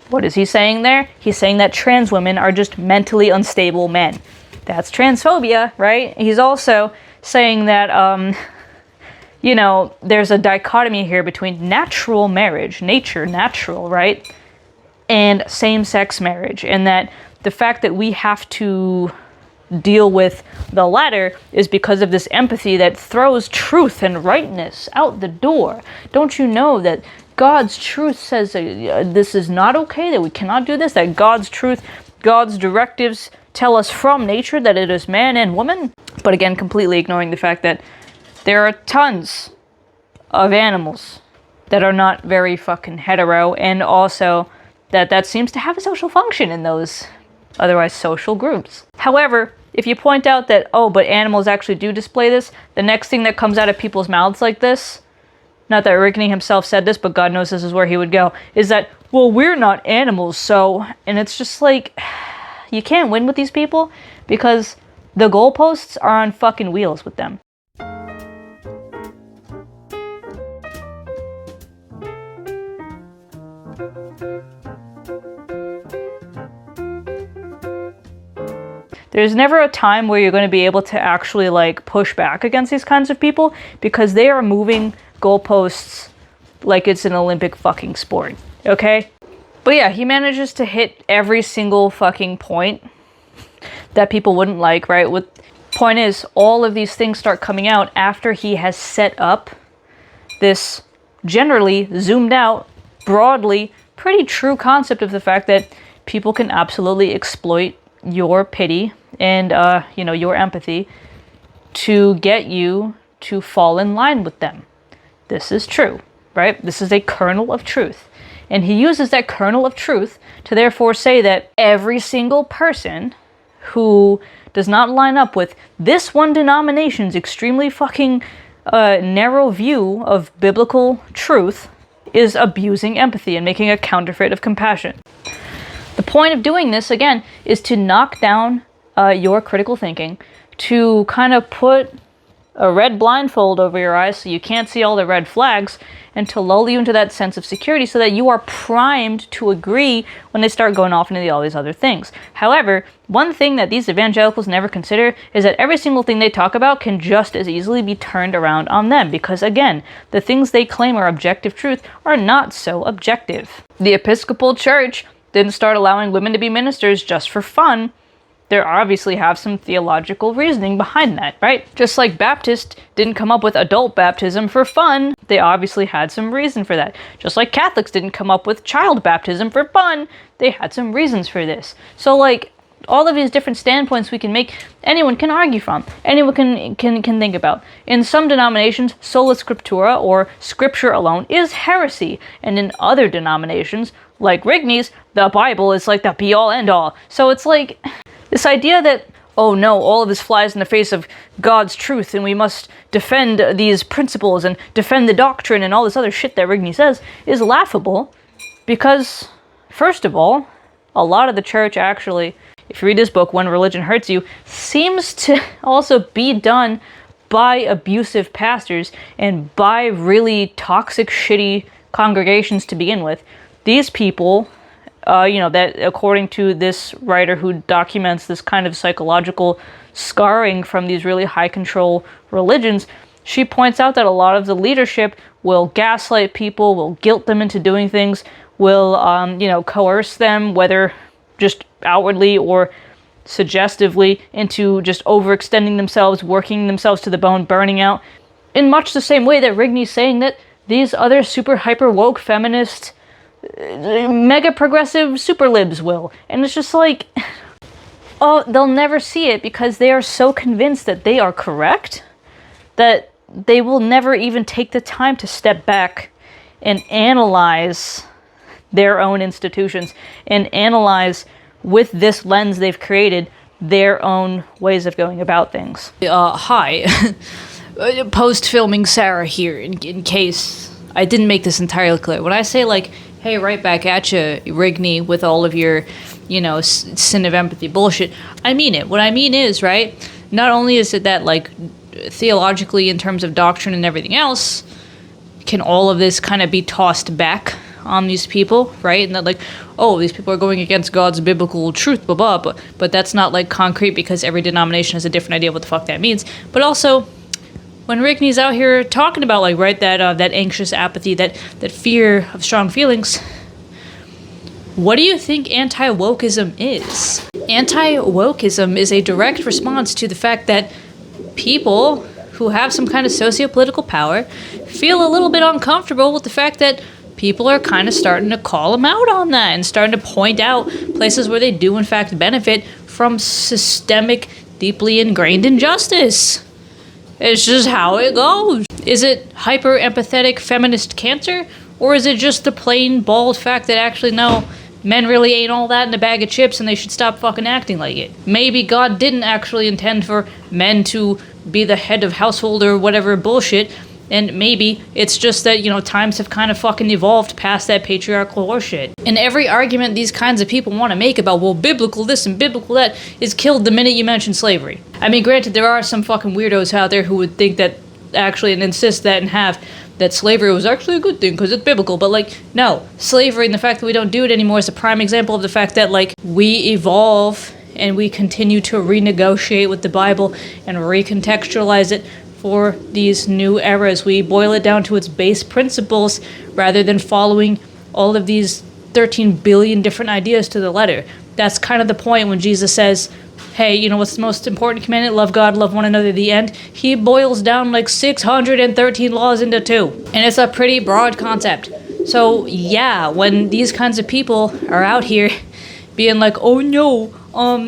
What is he saying there? He's saying that trans women are just mentally unstable men. That's transphobia, right? He's also saying that, you know, there's a dichotomy here between natural marriage, nature, natural, right? And same-sex marriage. And that the fact that we have to deal with the latter is because of this empathy that throws truth and rightness out the door. Don't you know that God's truth says that this is not okay, that we cannot do this, that God's truth, God's directives tell us from nature that it is man and woman? But again, completely ignoring the fact that there are tons of animals that are not very fucking hetero, and also that seems to have a social function in those otherwise social groups. However, if you point out that, oh, but animals actually do display this, the next thing that comes out of people's mouths like this, not that Rigney himself said this, but God knows this is where he would go, is that, well, we're not animals, so... And it's just like... You can't win with these people because the goalposts are on fucking wheels with them. There's never a time where you're going to be able to actually like push back against these kinds of people, because they are moving goalposts like it's an Olympic fucking sport, okay? But yeah, he manages to hit every single fucking point that people wouldn't like, right? Point is, all of these things start coming out after he has set up this generally zoomed out, broadly, pretty true concept of the fact that people can absolutely exploit your pity and, you know, your empathy to get you to fall in line with them. This is true, right? This is a kernel of truth. And he uses that kernel of truth to therefore say that every single person who does not line up with this one denomination's extremely fucking narrow view of biblical truth is abusing empathy and making a counterfeit of compassion. The point of doing this, again, is to knock down your critical thinking, to kind of put a red blindfold over your eyes so you can't see all the red flags, and to lull you into that sense of security so that you are primed to agree when they start going off into all these other things. However, one thing that these evangelicals never consider is that every single thing they talk about can just as easily be turned around on them, because again, the things they claim are objective truth are not so objective. The Episcopal Church didn't start allowing women to be ministers just for fun. There obviously have some theological reasoning behind that, right? Just like Baptists didn't come up with adult baptism for fun, they obviously had some reason for that. Just like Catholics didn't come up with child baptism for fun, they had some reasons for this. So like, all of these different standpoints we can make, anyone can argue from, anyone can think about. In some denominations, sola scriptura, or scripture alone, is heresy. And in other denominations, like Rigney's, the Bible is like the be-all end-all. So it's like... this idea that oh no, all of this flies in the face of God's truth, and we must defend these principles and defend the doctrine and all this other shit that Rigney says, is laughable. Because, first of all, a lot of the church actually, if you read this book, When Religion Hurts You, seems to also be done by abusive pastors and by really toxic, shitty congregations to begin with. These people, that according to this writer who documents this kind of psychological scarring from these really high control religions, she points out that a lot of the leadership will gaslight people, will guilt them into doing things, will, coerce them, whether just outwardly or suggestively, into just overextending themselves, working themselves to the bone, burning out, in much the same way that Rigney's saying that these other super hyper woke feminist, mega progressive super libs will. And it's just like, oh, they'll never see it because they are so convinced that they are correct that they will never even take the time to step back and analyze their own institutions and analyze, with this lens they've created, their own ways of going about things. Hi. Post-filming Sarah here, in case I didn't make this entirely clear. When I say, like, hey, right back at you, Rigney, with all of your, sin of empathy bullshit, I mean it. What I mean is, right, not only is it that, like, theologically, in terms of doctrine and everything else, can all of this kind of be tossed back on these people, right? And that, like, oh, these people are going against God's biblical truth, blah, blah, but that's not, like, concrete because every denomination has a different idea of what the fuck that means. But also, when Rigney's out here talking about, like, right, that anxious apathy, that fear of strong feelings, what do you think anti-wokeism is? Anti-wokeism is a direct response to the fact that people who have some kind of socio-political power feel a little bit uncomfortable with the fact that people are kind of starting to call them out on that and starting to point out places where they do in fact benefit from systemic, deeply ingrained injustice. It's just how it goes. Is it hyper-empathetic feminist cancer? Or is it just the plain, bald fact that actually, no, men really ain't all that in a bag of chips and they should stop fucking acting like it? Maybe God didn't actually intend for men to be the head of household or whatever bullshit, and maybe it's just that, times have kind of fucking evolved past that patriarchal horseshit. And every argument these kinds of people want to make about, well, biblical this and biblical that, is killed the minute you mention slavery. I mean, granted, there are some fucking weirdos out there who would think that, actually, and insist that and have, that slavery was actually a good thing because it's biblical, but, like, no. Slavery and the fact that we don't do it anymore is a prime example of the fact that, like, we evolve and we continue to renegotiate with the Bible and recontextualize it for these new eras. We boil it down to its base principles rather than following all of these 13 billion different ideas to the letter. That's kind of the point when Jesus says, hey, what's the most important commandment? Love God, love one another, the end. He boils down like 613 laws into 2. And it's a pretty broad concept. So yeah, when these kinds of people are out here being like, oh no,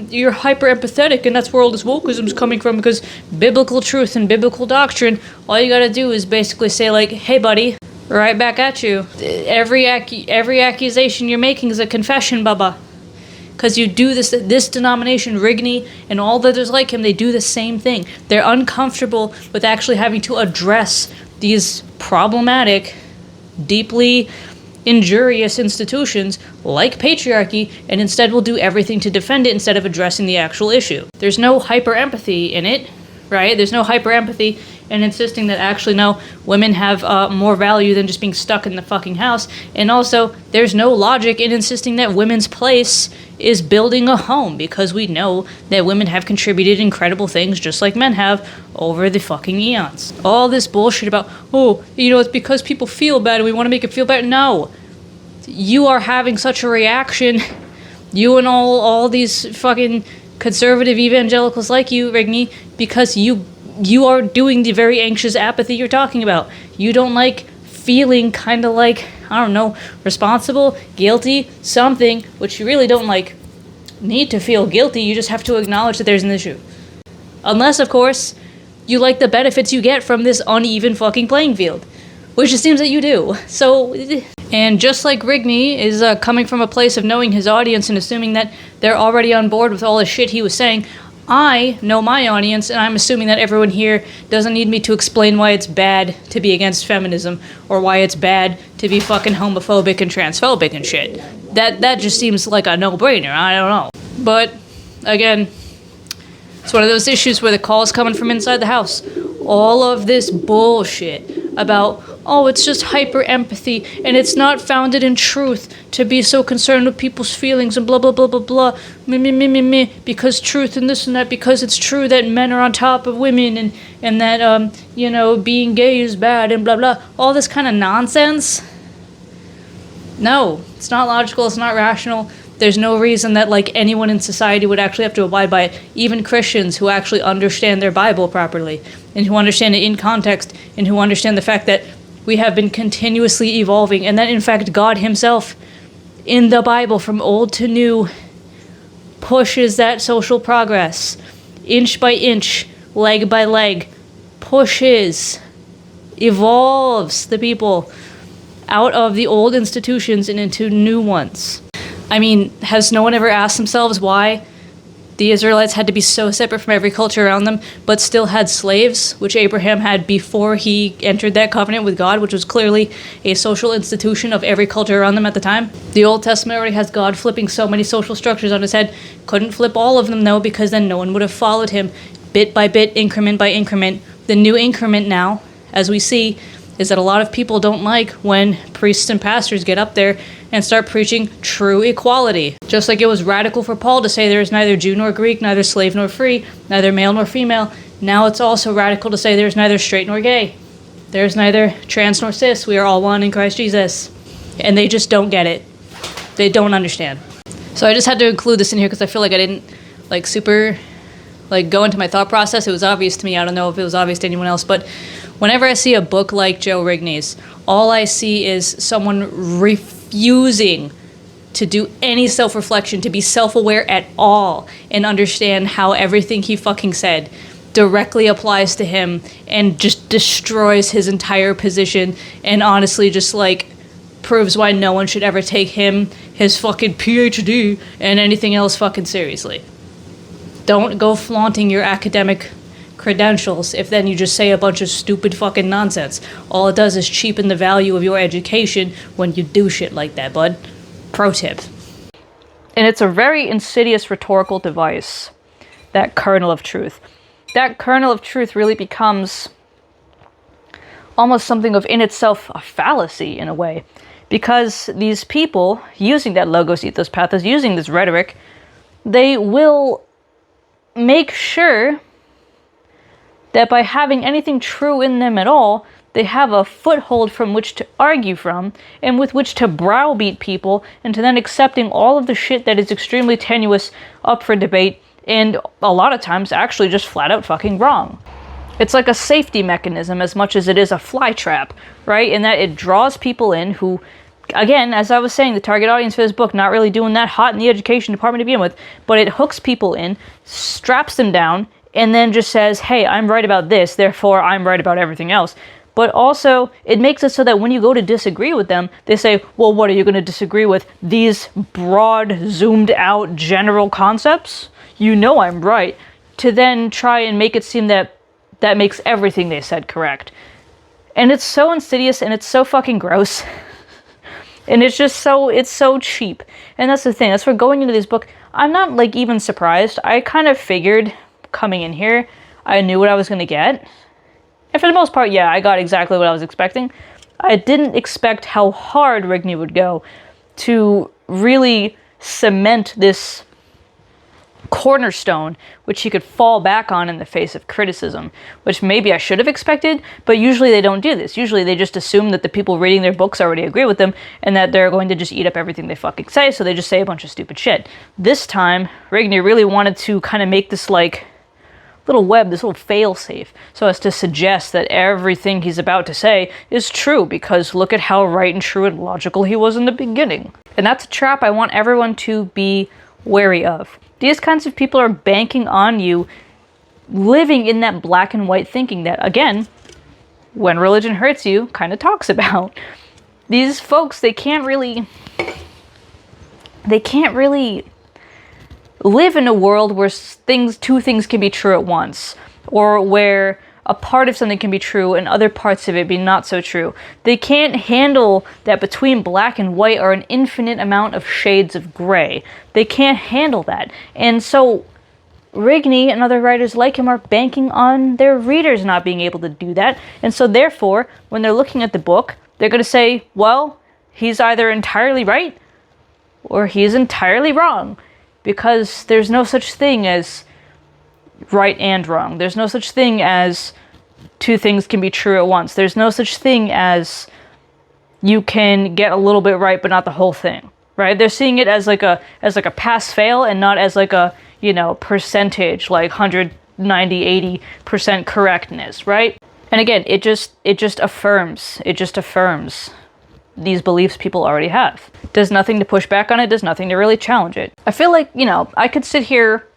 you're hyper empathetic and that's where all this wokeism's coming from because biblical truth and biblical doctrine, all you gotta do is basically say, like, hey buddy, right back at you. Every accusation you're making is a confession, baba. Because you do this denomination, Rigney, and all the others like him, they do the same thing. They're uncomfortable with actually having to address these problematic, deeply injurious institutions like patriarchy, and instead will do everything to defend it instead of addressing the actual issue. There's no hyper-empathy in it, right? There's no hyper-empathy in insisting that actually, no, women have more value than just being stuck in the fucking house. And also, there's no logic in insisting that women's place is building a home, because we know that women have contributed incredible things just like men have over the fucking eons. All this bullshit about, oh, it's because people feel bad and we want to make it feel better. No. You are having such a reaction, you and all these fucking conservative evangelicals like you, Rigney, because you are doing the very anxious apathy you're talking about. You don't like feeling kind of like, I don't know, responsible, guilty, something, which you really don't, like, need to feel guilty. You just have to acknowledge that there's an issue. Unless, of course, you like the benefits you get from this uneven fucking playing field, which it seems that you do. So, and just like Rigney is coming from a place of knowing his audience and assuming that they're already on board with all the shit he was saying, I know my audience, and I'm assuming that everyone here doesn't need me to explain why it's bad to be against feminism, or why it's bad to be fucking homophobic and transphobic and shit. That just seems like a no-brainer, I don't know. But, again, it's one of those issues where the call's coming from inside the house. All of this bullshit about, oh, it's just hyper-empathy, and it's not founded in truth to be so concerned with people's feelings and blah, blah, blah, blah, blah, me, because truth and this and that, because it's true that men are on top of women, and that, being gay is bad, and blah, blah, all this kind of nonsense. No, it's not logical, it's not rational. There's no reason that, anyone in society would actually have to abide by it. Even Christians who actually understand their Bible properly, and who understand it in context, and who understand the fact that we have been continuously evolving, and that, in fact, God himself, in the Bible, from old to new, pushes that social progress, inch by inch, leg by leg, pushes, evolves the people out of the old institutions and into new ones. I mean, has no one ever asked themselves why the Israelites had to be so separate from every culture around them, but still had slaves, which Abraham had before he entered that covenant with God, which was clearly a social institution of every culture around them at the time? The Old Testament already has God flipping so many social structures on his head. Couldn't flip all of them, though, because then no one would have followed him bit by bit, increment by increment. The new increment now, as we see, is that a lot of people don't like when priests and pastors get up there and start preaching true equality. Just like it was radical for Paul to say there is neither Jew nor Greek, neither slave nor free, neither male nor female, now it's also radical to say there is neither straight nor gay. There is neither trans nor cis. We are all one in Christ Jesus. And they just don't get it. They don't understand. So I just had to include this in here because I feel like I didn't super go into my thought process. It was obvious to me. I don't know if it was obvious to anyone else, but whenever I see a book like Joe Rigney's, all I see is someone refusing to do any self-reflection, to be self-aware at all, and understand how everything he fucking said directly applies to him and just destroys his entire position, and honestly just proves why no one should ever take him, his fucking PhD, and anything else fucking seriously. Don't go flaunting your academic credentials if then you just say a bunch of stupid fucking nonsense. All it does is cheapen the value of your education when you do shit like that, bud. Pro tip. And it's a very insidious rhetorical device, that kernel of truth. That kernel of truth really becomes almost something of in itself a fallacy in a way, because these people using that logos, ethos, pathos, using this rhetoric, they will make sure that by having anything true in them at all, they have a foothold from which to argue from, and with which to browbeat people into then accepting all of the shit that is extremely tenuous up for debate, and a lot of times actually just flat out fucking wrong. It's like a safety mechanism as much as it is a fly trap, right? In that it draws people in who, again, as I was saying, the target audience for this book not really doing that hot in the education department to begin with, but it hooks people in, straps them down, and then just says, hey, I'm right about this, therefore I'm right about everything else. But also, it makes it so that when you go to disagree with them, they say, well, what are you going to disagree with? These broad, zoomed out, general concepts? You know I'm right. To then try and make it seem that that makes everything they said correct. And it's so insidious, and it's so fucking gross. And it's so cheap. And that's the thing, that's where going into this book, I'm not even surprised. I kind of figured coming in here, I knew what I was going to get. And for the most part, yeah, I got exactly what I was expecting. I didn't expect how hard Rigney would go to really cement this cornerstone, which he could fall back on in the face of criticism, which maybe I should have expected, but usually they don't do this. Usually they just assume that the people reading their books already agree with them, and that they're going to just eat up everything they fucking say, so they just say a bunch of stupid shit. This time, Rigney really wanted to kind of make this little web, this little fail-safe, so as to suggest that everything he's about to say is true, because look at how right and true and logical he was in the beginning. And that's a trap I want everyone to be wary of. These kinds of people are banking on you living in that black and white thinking that, again, When Religion Hurts You kind of talks about. These folks, they can't really live in a world where two things can be true at once, or where a part of something can be true and other parts of it be not so true. They can't handle that between black and white are an infinite amount of shades of gray. They can't handle that. And so Rigney and other writers like him are banking on their readers not being able to do that. And so therefore, when they're looking at the book, they're going to say, well, he's either entirely right or he's entirely wrong. Because there's no such thing as right and wrong. There's no such thing as two things can be true at once. There's no such thing as you can get a little bit right but not the whole thing, right? They're seeing it as like a pass-fail and not as like a, percentage, like 190-80% correctness, right? And again, it just affirms these beliefs people already have. Does nothing to push back on it, does nothing to really challenge it. I feel like, I could sit here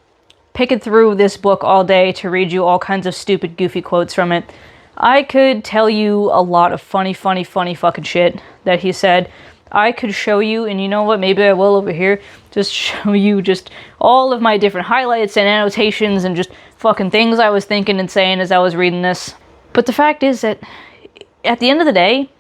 picking through this book all day to read you all kinds of stupid, goofy quotes from it. I could tell you a lot of funny fucking shit that he said. I could show you, and you know what, maybe I will over here, just show you just all of my different highlights and annotations and just fucking things I was thinking and saying as I was reading this. But the fact is that, at the end of the day,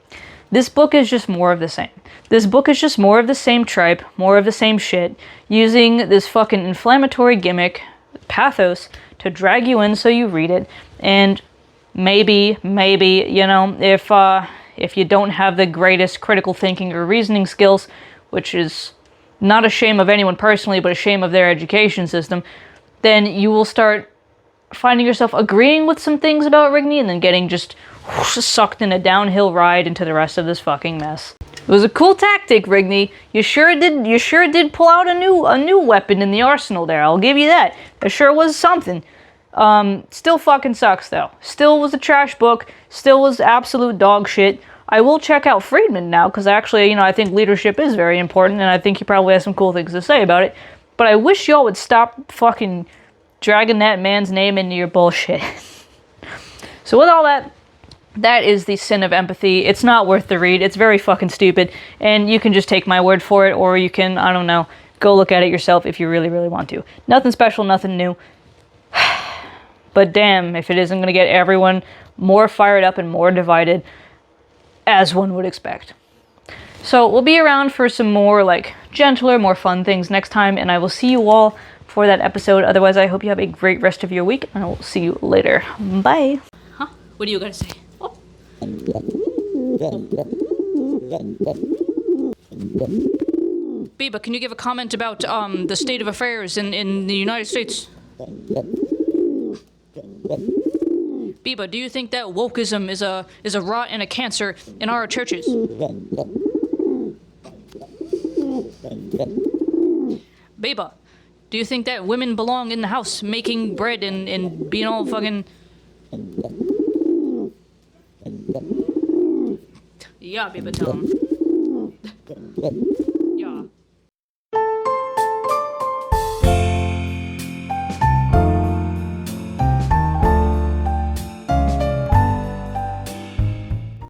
this book is just more of the same. This book is just more of the same tripe, more of the same shit, using this fucking inflammatory gimmick, pathos, to drag you in so you read it. And maybe, if you don't have the greatest critical thinking or reasoning skills, which is not a shame of anyone personally, but a shame of their education system, then you will start finding yourself agreeing with some things about Rigney and then getting just sucked in a downhill ride into the rest of this fucking mess. It was a cool tactic, Rigney. You sure did pull out a new weapon in the arsenal there. I'll give you that. It sure was something. Still fucking sucks though. Still was a trash book. Still was absolute dog shit. I will check out Friedman now because actually, I think leadership is very important and I think he probably has some cool things to say about it. But I wish y'all would stop fucking dragging that man's name into your bullshit. So with all that, that is The Sin of Empathy. It's not worth the read. It's very fucking stupid. And you can just take my word for it, or you can, I don't know, go look at it yourself if you really, really want to. Nothing special, nothing new. But damn, if it isn't going to get everyone more fired up and more divided, as one would expect. So we'll be around for some more, gentler, more fun things next time, and I will see you all for that episode. Otherwise, I hope you have a great rest of your week, and I will see you later. Bye. Huh? What do you gotta say? Oh. Biba, can you give a comment about the state of affairs in the United States? Biba, do you think that wokeism is a rot and a cancer in our churches? Biba, do you think that women belong in the house making bread and being all fucking... Yeah, Biba, tell him.